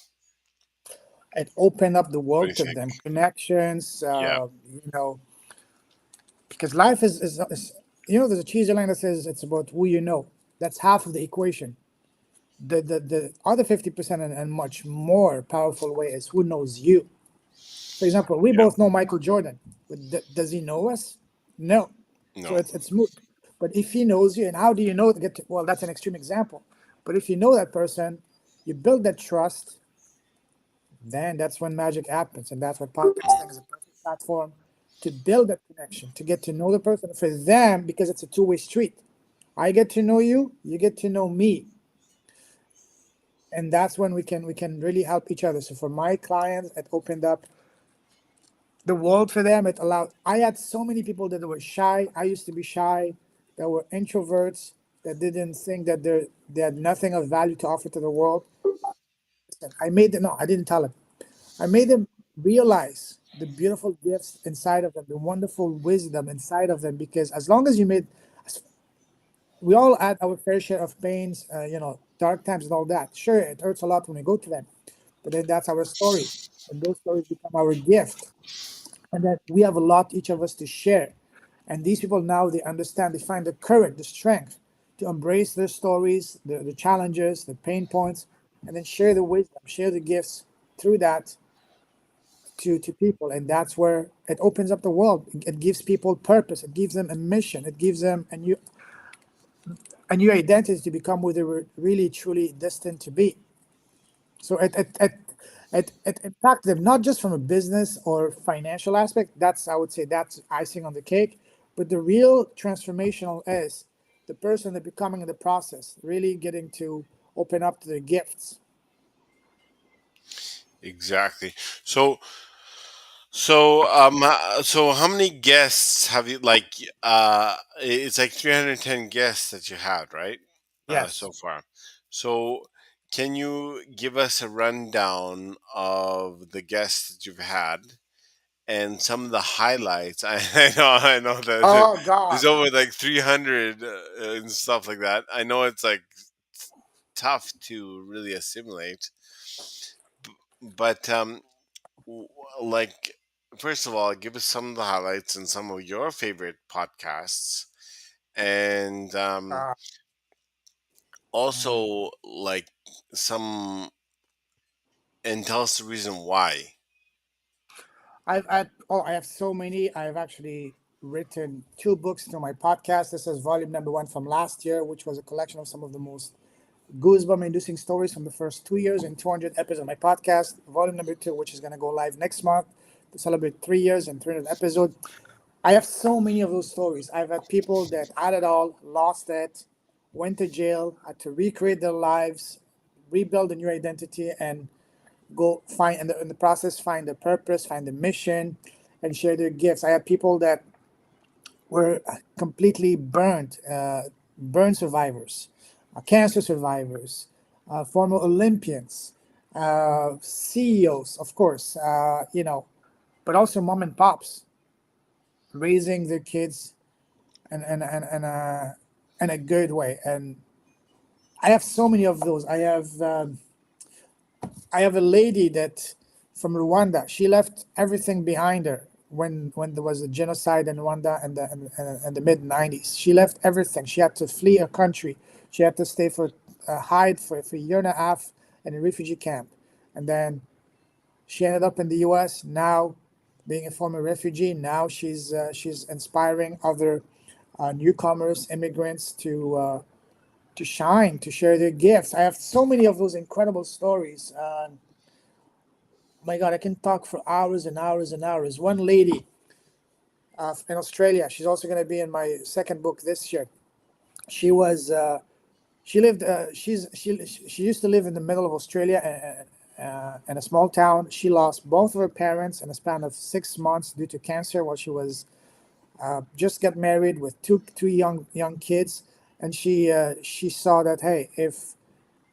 And open up the What do world you to think? them, connections, Yeah, because life there's a cheesy line that says it's about who you know. That's half of the equation. The other 50% and much more powerful way is who knows you. For example, we yeah, both know Michael Jordan, but does he know us? No. So no, it's moot. But if he knows you, and how do you know to get to, well, that's an extreme example. But if you know that person, you build that trust, then that's when magic happens. And that's what podcasting is, a perfect platform to build that connection, to get to know the person for them, because it's a two-way street. I get to know you, you get to know me. And that's when we can really help each other. So for my clients, it opened up the world for them. It allowed, I had so many people that were shy. I used to be shy, that were introverts, that didn't think that they had nothing of value to offer to the world. And I made them, no, I didn't tell them. I made them realize the beautiful gifts inside of them, the wonderful wisdom inside of them. Because as long as you made, we all had our fair share of pains, dark times and all that. Sure, it hurts a lot when we go to them, but then that's our story, and those stories become our gift, and that we have a lot each of us to share. And these people now, they understand, they find the courage, the strength to embrace their stories, the challenges, the pain points, and then share the wisdom, share the gifts through that to people. And that's where it opens up the world. It gives people purpose, it gives them a mission, it gives them a new identity to become who they were really truly destined to be. So it impacts them not just from a business or financial aspect. That's, I would say, that's icing on the cake. But the real transformational is the person that becoming in the process, really getting to open up to the gifts. exactly. So, so how many guests have you like? It's like 310 guests that you had, right? Yes. So far. So, can you give us a rundown of the guests that you've had and some of the highlights? I know that Oh God. there's over like 300 and stuff like that. I know it's like tough to really assimilate, but w- like first of all, give us some of the highlights and some of your favorite podcasts, and Uh, mm, also like some and tell us the reason why. I have so many. I've actually written two books through my podcast. This is volume number one from last year, which was a collection of some of the most goosebump inducing stories from the first 2 years and 200 episodes of my podcast. Volume number two, which is going to go live next month to celebrate 3 years and 300 episodes. I have so many of those stories. I've had people that had it all, lost it, went to jail, had to recreate their lives, rebuild a new identity, and go find, in the process, find their purpose, find their mission, and share their gifts. I have people that were completely burned, burn survivors, cancer survivors, former Olympians, CEOs, of course, but also mom and pops raising their kids in a good way. And I have so many of those. I have a lady that from Rwanda. She left everything behind her when there was a genocide in Rwanda in the mid '90s. She left everything. She had to flee her country. She had to stay hide for a year and a half in a refugee camp, and then she ended up in the U.S. now, being a former refugee. Now she's inspiring other newcomers, immigrants to shine, to share their gifts. I have so many of those incredible stories. My God, I can talk for hours and hours and hours. One lady, in Australia. She's also going to be in my second book this year. She was she lived she used to live in the middle of Australia in a small town. She lost both of her parents in a span of 6 months due to cancer while she was just got married with two young kids, and she saw that, hey, if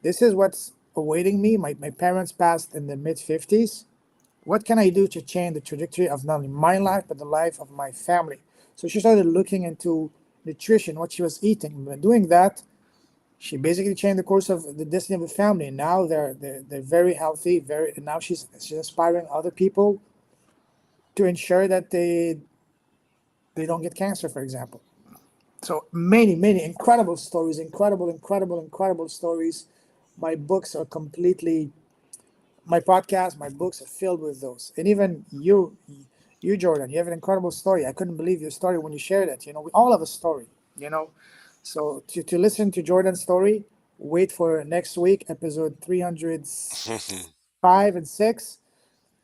this is what's awaiting me, my parents passed in the mid 50s. What can I do to change the trajectory of not only my life but the life of my family? So she started looking into nutrition, what she was eating. By doing that, she basically changed the course of the destiny of the family. Now they're very healthy. Very now she's inspiring other people to ensure that they don't get cancer, for example. So many incredible stories, incredible stories. My books are completely my podcast, my books are filled with those. And even you Jordan, you have an incredible story. I couldn't believe your story when you shared it. We all have a story. you know so to listen to Jordan's story, wait for next week, episode 305 and 6.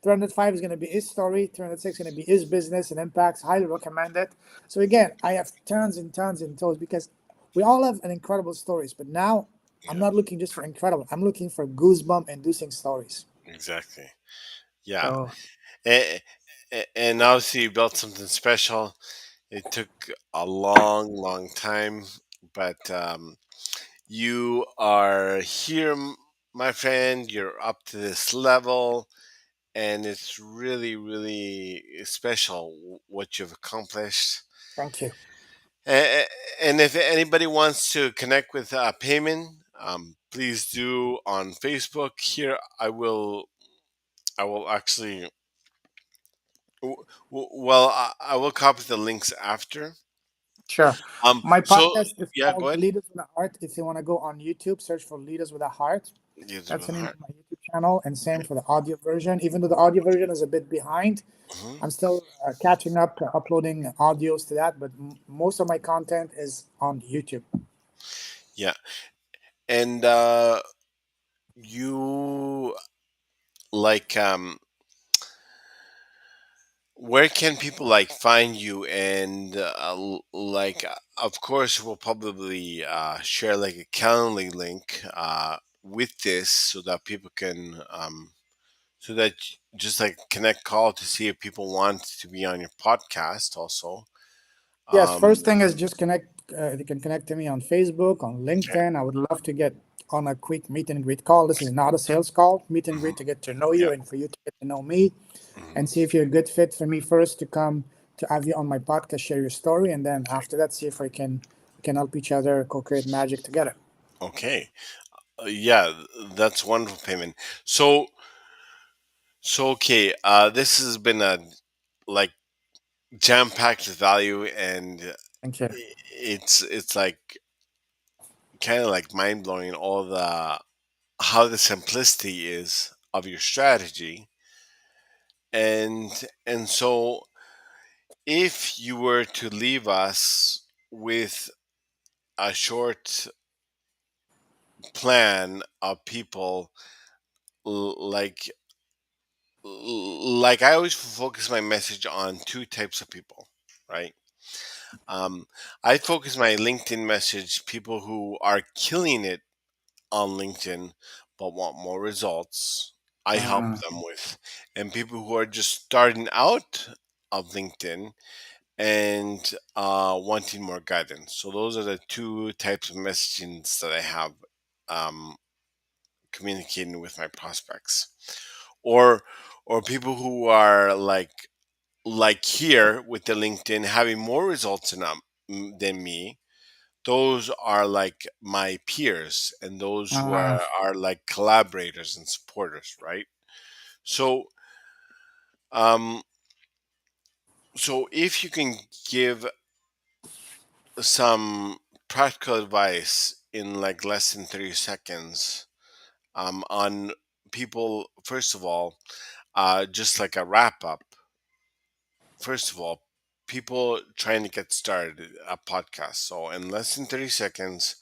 305 is going to be his story. 306 is going to be his business and impacts. Highly recommend it. So again, I have tons and tons and tons because we all have an incredible stories. But now I'm Yeah, not looking just for incredible. I'm looking for goosebump inducing stories. exactly. Yeah. So And, and obviously you built something special. It took a long, long time, but you are here, my friend. You're up to this level, and it's really, really special what you've accomplished. thank you. A- And if anybody wants to connect with Payman, please do on Facebook. Here, I will actually. Well, I will copy the links after. Sure. My So podcast is yeah, go called ahead. Leaders with a Heart. If you want to go on YouTube, search for Leaders with a Heart. Use That's with the name heart. of my YouTube channel. And same for the audio version. Even though the audio version is a bit behind, Hmm. I'm still catching up, uploading audios to that. But most of my content is on YouTube. Yeah, and you like where can people like find you and like of course we'll probably share like a Calendly link with this so that people can so that just like connect call to see if people want to be on your podcast also. Yes, um first thing is just connect. You can connect to me on Facebook, on okay. LinkedIn. I would love to get on a quick meet and greet call. This is not a sales call. Meet and Hmm. greet to get to know Yeah. you and for you to get to know me Hmm. and see if you're a good fit for me first to come to have you on my podcast, share your story, and then after that, see if we can help each other co-create magic together. Okay. Yeah, that's wonderful, Payment. So okay, this has been a like jam packed with value, and Thank you. it's like kind of like mind blowing all the how the simplicity is of your strategy, and so if you were to leave us with a short plan of people like I always focus my message on two types of people, right? Um, I focus my LinkedIn message people who are killing it on LinkedIn but want more results. I help Mm, them with, and people who are just starting out of LinkedIn and wanting more guidance. So those are the two types of messagings that I have um, communicating with my prospects, or people who are like here with the LinkedIn having more results than me. Those are like my peers and those who mm. are like collaborators and supporters, right? So um so if you can give some practical advice in like less than 30 seconds on people, first of all, just like a wrap up. First of all, people trying to get started a podcast. So in less than 30 seconds,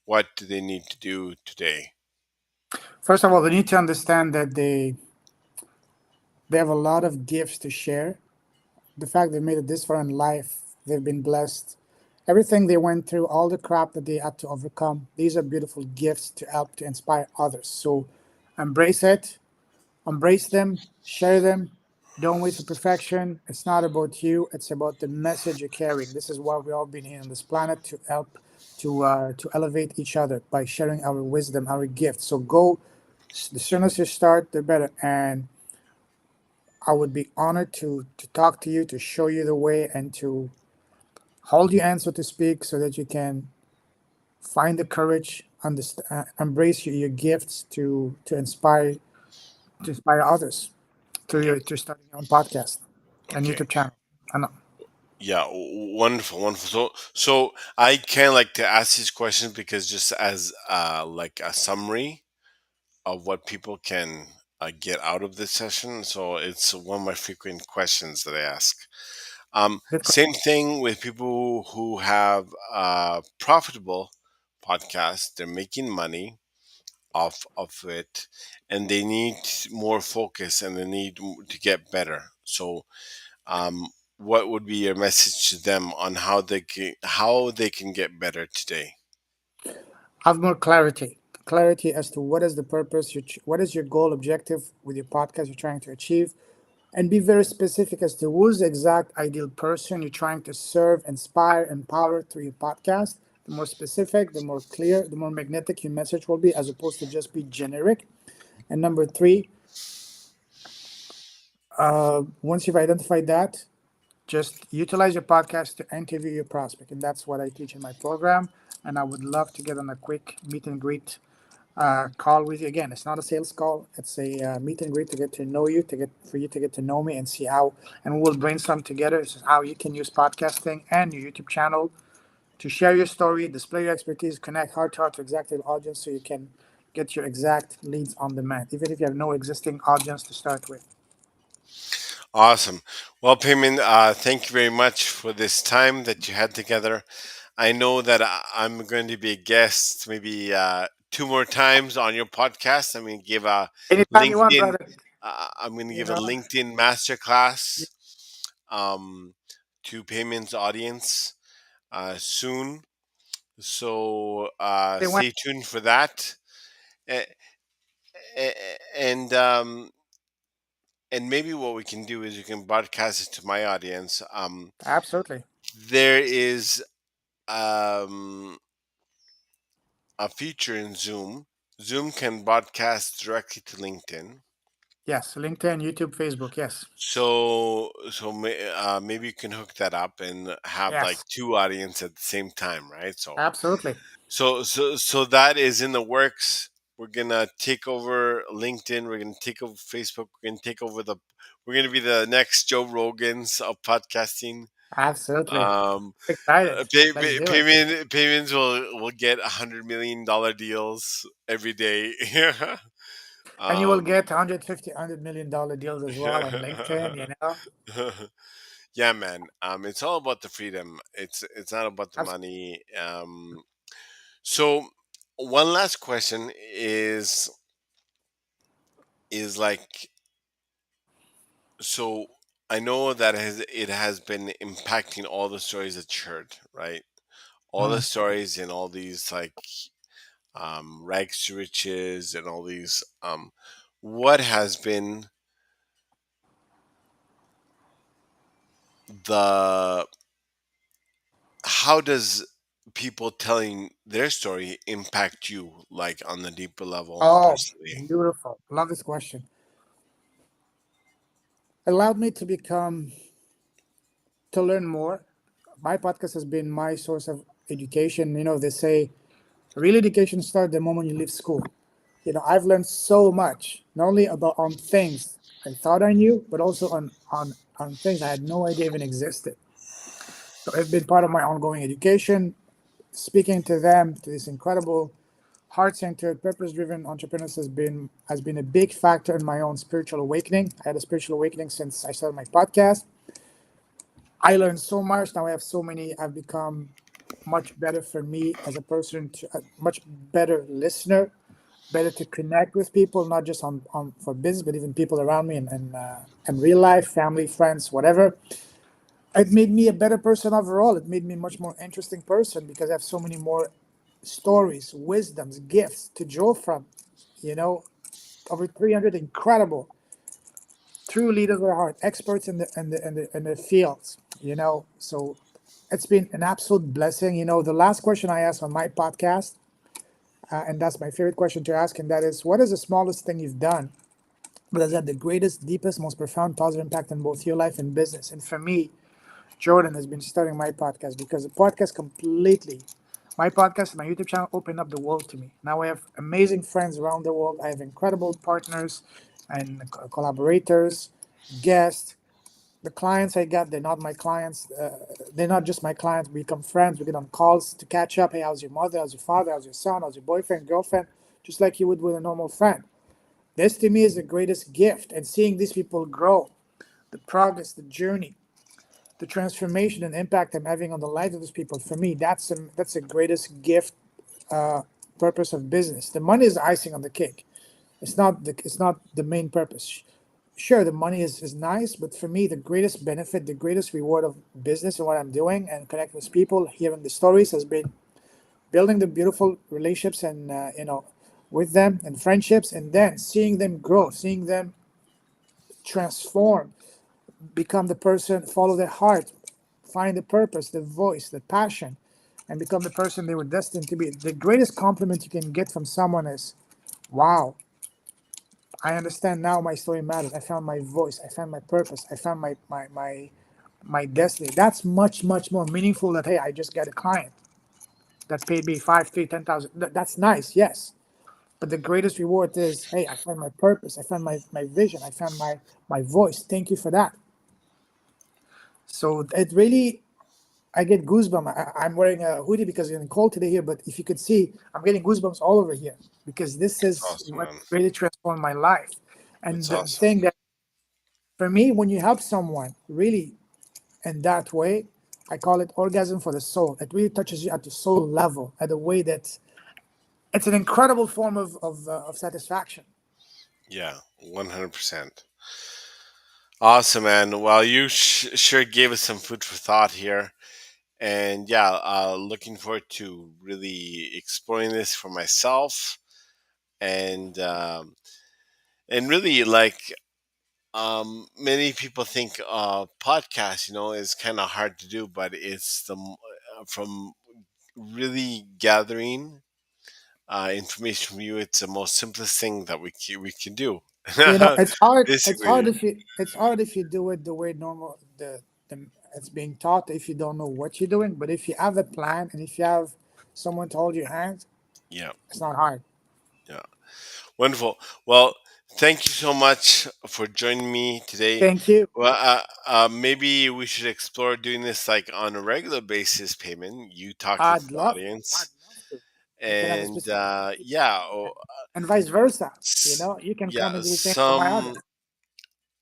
what do they need to do today? First of all, they need to understand that they have a lot of gifts to share. the fact they've made it this far in life, they've been blessed. Everything they went through, all the crap that they had to overcome, these are beautiful gifts to help to inspire others. So embrace it, embrace them, share them. Don't wait for perfection. It's not about you. It's about the message you're carrying. This is why we all been here on this planet to help, to elevate each other by sharing our wisdom, our gifts. So go. The sooner you start, the better. And I would be honored to talk to you, to show you the way, and to hold your hand, so to speak, so that you can find the courage, embrace your gifts to inspire others through your to starting your own podcast and Okay. YouTube channel. And Yeah, wonderful, wonderful. So I can like to ask these questions because just as like a summary of what people can get out of this session. So it's one of my frequent questions that I ask. good question. Same thing with people who have profitable podcasts. They're making money off of it, and they need more focus and they need to get better. So um, what would be your message to them on how they can get better today? Have more clarity as to what is the purpose, what is your goal, objective with your podcast you're trying to achieve, and be very specific as to who's the exact ideal person you're trying to serve, inspire, empower through your podcast. The more specific, the more clear, the more magnetic your message will be, as opposed to just be generic. And number three, once you've identified that, just utilize your podcast to interview your prospect. And that's what I teach in my program. And I would love to get on a quick meet and greet call with you. Again, it's not a sales call. It's a meet and greet to get to know you, to get for you to get to know me and see how, and we'll brainstorm together. This is how you can use podcasting and your YouTube channel to share your story, display your expertise, connect heart to heart to exactly the audience, so you can get your exact leads on demand, even if you have no existing audience to start with. Awesome. Well, Payman, thank you very much for this time that you had together. I know that I'm going to be a guest maybe two more times on your podcast. I'm going to give a Anytime you want, LinkedIn. brother. I'm going to You give a know, LinkedIn masterclass um, to Payman's audience soon. So they went. stay tuned for that. A- And and maybe what we can do is you can broadcast it to my audience. Absolutely. There is um, a feature in Zoom. Zoom can broadcast directly to LinkedIn. Yes. LinkedIn, YouTube, Facebook. Yes. Maybe you can hook that up and have like Yes. two audience at the same time, right? Absolutely. So that is in the works. We're gonna take over LinkedIn. We're gonna take over Facebook. We're gonna take over the. We're gonna be the next Joe Rogans of podcasting. Absolutely. Um, Excited. Let's do it. payments will get $100 million deals every day. And you will um, get 150, $100 million deals as well on LinkedIn, you know? yeah, man. It's all about the freedom. It's not about the Abs- money. So one last question is like so. I know that it has been impacting all the stories that you heard, right? All the Mm. stories and all these like rags to riches and all these. What has been the how does people telling their story impact you like on the deeper level Oh, personally? beautiful. Love this question. Allowed me to become, to learn more. My podcast has been my source of education. You know, they say real education starts the moment you leave school. You know, I've learned so much, not only about on things I thought I knew, but also on things I had no idea even existed. So it's been part of my ongoing education. Speaking to them, to this incredible heart-centered, purpose-driven entrepreneurs has been a big factor in my own spiritual awakening. I had a spiritual awakening since I started my podcast. I learned so much. Now I have so many. I've become much better for me as a person, to a much better listener, better to connect with people, not just on for business, but even people around me and real life, family, friends, whatever. It made me a better person overall. It made me a much more interesting person because I have so many more stories, wisdoms, gifts to draw from. You know, over 300 incredible, true leaders of the heart, experts in the fields. So it's been an absolute blessing. The last question I asked on my podcast, and that's my favorite question to ask, and that is, what is the smallest thing you've done but has had the greatest, deepest, most profound positive impact on both your life and business? And for me, Jordan has been starting my podcast because the podcast completely, my podcast, my YouTube channel opened up the world to me. Now I have amazing friends around the world. I have incredible partners and collaborators, guests. The clients I got, they're not my clients. They're not just my clients. We become friends. We get on calls to catch up. Hey, how's your mother? How's your father? How's your son? How's your boyfriend, girlfriend? Just like you would with a normal friend. This to me is the greatest gift. And seeing these people grow, the progress, the journey, the transformation and impact I'm having on the lives of those people, for me, that's the greatest gift, purpose of business. The money is the icing on the cake. It's not the main purpose. Sure, the money is nice, but for me, the greatest benefit, the greatest reward of business and what I'm doing and connecting with people, hearing the stories, has been building the beautiful relationships and with them and friendships, and then seeing them grow, seeing them transform, become the person, follow their heart, find the purpose, the voice, the passion, and become the person they were destined to be. The greatest compliment you can get from someone is, wow, I understand now my story matters. I found my voice. I found my purpose. I found my destiny. That's much, much more meaningful than, hey, I just got a client that paid me five, three, 10,000. That's nice, yes. But the greatest reward is, hey, I found my purpose. I found my vision. I found my voice. Thank you for that. So it really, I get goosebumps. I'm wearing a hoodie because it's cold today here, but if you could see, I'm getting goosebumps all over here because this That's is awesome, what man. really transformed my life. And That's the awesome. thing that, for me, when you help someone really in that way, I call it orgasm for the soul. It really touches you at the soul level, at a way that it's an incredible form of satisfaction. Yeah, 100%. Awesome, man. Well, you sure gave us some food for thought here. And yeah, looking forward to really exploring this for myself. And really, like, many people think podcast, is kind of hard to do, but it's from really gathering information from you. It's the most simplest thing that we can do. It's hard. It's hard Basically, if you do it the way normal the it's being taught. If you don't know what you're doing, but if you have a plan and if you have someone to hold your hand, yeah, it's not hard. yeah, wonderful. Well, thank you so much for joining me today. Thank you. Well, maybe we should explore doing this like on a regular basis. Payment, you talking to I'd the love. I'd audience, love to. We can have a and specific, yeah, and vice versa. s- You can yeah, come and do the same for my some audience.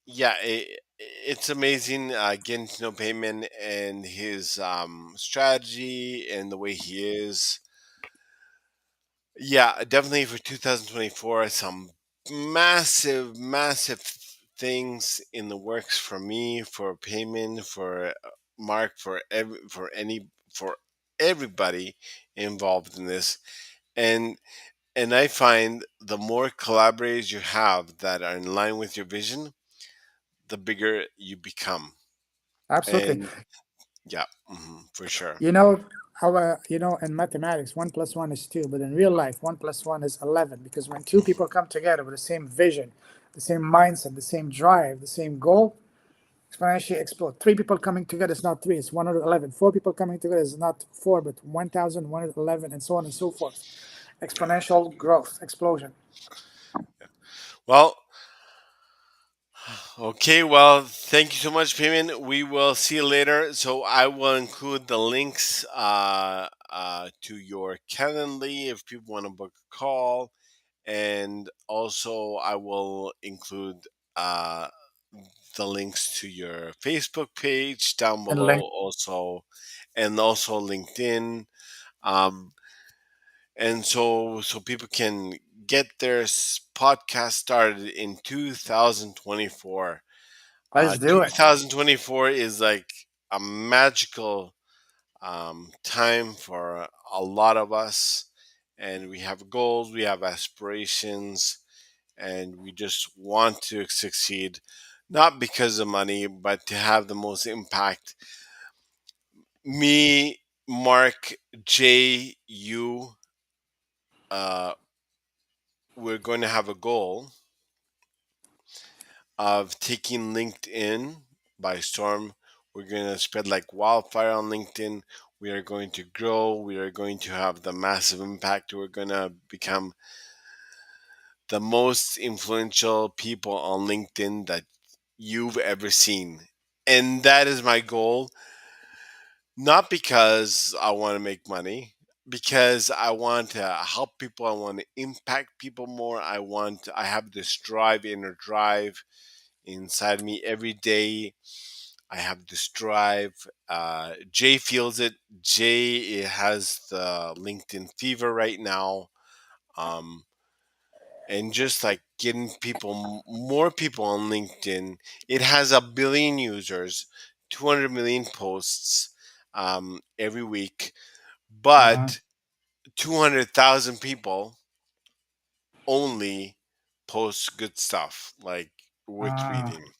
yeah, it's amazing getting to know Payman and his strategy and the way he is. Yeah, definitely for 2024, some massive, massive things in the works for me, for Payman, for Mark, for everybody involved in this. And I find the more collaborators you have that are in line with your vision, the bigger you become. Absolutely. And yeah, for sure. You know how in mathematics, 1 plus 1 is 2, but in real life, 1 plus 1 is 11. Because when two people come together with the same vision, the same mindset, the same drive, the same goal, exponentially explode. Three people coming together is not three; it's 111. Four people coming together is not four, but 1,111, and so on and so forth. Yeah. Exponential growth, explosion. Well, okay. Well, thank you so much, Payman. We will see you later. So I will include the links to your Calendly if people want to book a call, and also I will include uh, the links to your Facebook page down And below, link. also, and also LinkedIn. Um, and so people can get their podcast started in 2024. Let's do it. 2024 is like a magical time for a lot of us, and we have goals, we have aspirations, and we just want to succeed, not because of money, but to have the most impact. Me, Mark, Jay, you, uh, we're going to have a goal of taking LinkedIn by storm. We're going to spread like wildfire on LinkedIn. We are going to grow. We are going to have the massive impact. We're going to become the most influential people on LinkedIn that you've ever seen. And that is my goal, not because I want to make money, because I want to help people. I want to impact people more. I have this drive, inner drive inside me every day. I have this drive. Jay feels it. Jay has the LinkedIn fever right now. Um, and just like getting more people on LinkedIn. It has a billion users, 200 million posts every week, Uh-huh. but 200,000 people only post good stuff like worth Uh, reading.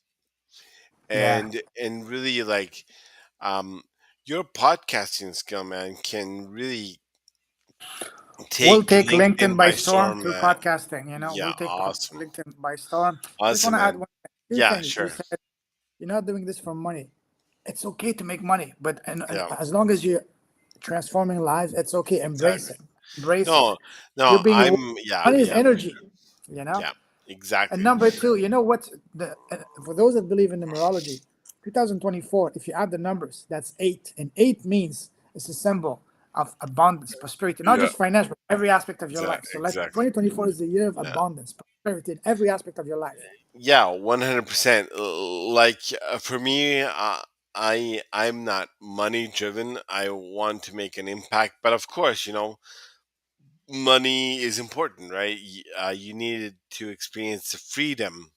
yeah. And really like um, your podcasting skill, man, can really We'll take take LinkedIn LinkedIn by by storm storm, through man. podcasting. Yeah, We'll take awesome. LinkedIn by storm. Just Awesome, want to add man. one thing, two Yeah, things. You sure. said you're not doing this for money. It's okay to make money, but and Yeah, as long as you're transforming lives, it's okay. Embrace exactly. it. Embrace it. No, You're no, being rewarded. yeah, Money is yeah, energy. You know. yeah, And exactly. number two, you know what? For those that believe in numerology, 2024, if you add the numbers, that's eight. And eight means it's a symbol of abundance, prosperity, not Yeah, just financial, every aspect of your life. exactly, So let exactly. 2024 is the year of Yeah, abundance, prosperity in every aspect of your life. yeah, 100%. Like for me, I'm not money driven. I want to make an impact, but of course, money is important, right? You need to experience the freedom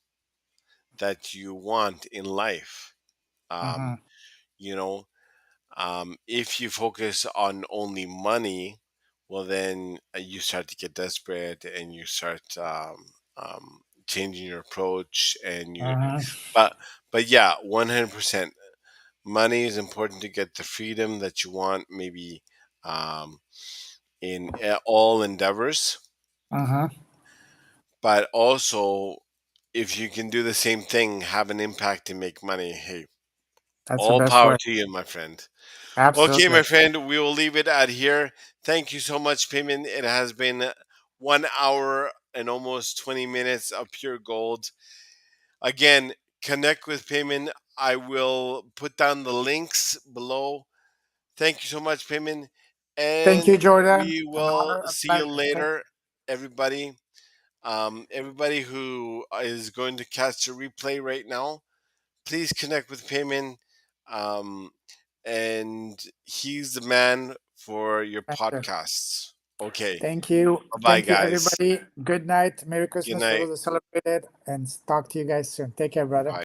that you want in life. Um, Mm-hmm. you know, if you focus on only money, well, then you start to get desperate and you start changing your approach. Mm-hmm. But, but yeah, 100%. Money is important to get the freedom that you want, maybe um, in all endeavors. Mm-hmm. But also, if you can do the same thing, have an impact and make money, hey, That's the all best power way. to you, my friend. Okay, Absolutely. my friend, we will leave it at here. Thank you so much, Payman. It has been 1 hour and almost 20 minutes of pure gold. Again, connect with Payman. I will put down the links below. Thank you so much, Payman. Thank And you, Jordan. we An will honor, a see you pleasure. later, everybody. Everybody who is going to catch the replay right now, please connect with Payman. Um, and he's the man for your Thank you. podcasts. Okay. Thank you. Bye bye, Thank you, guys. everybody. Good night. Merry Good Christmas for night. those that celebrated. And talk to you guys soon. Take care, brother. Bye.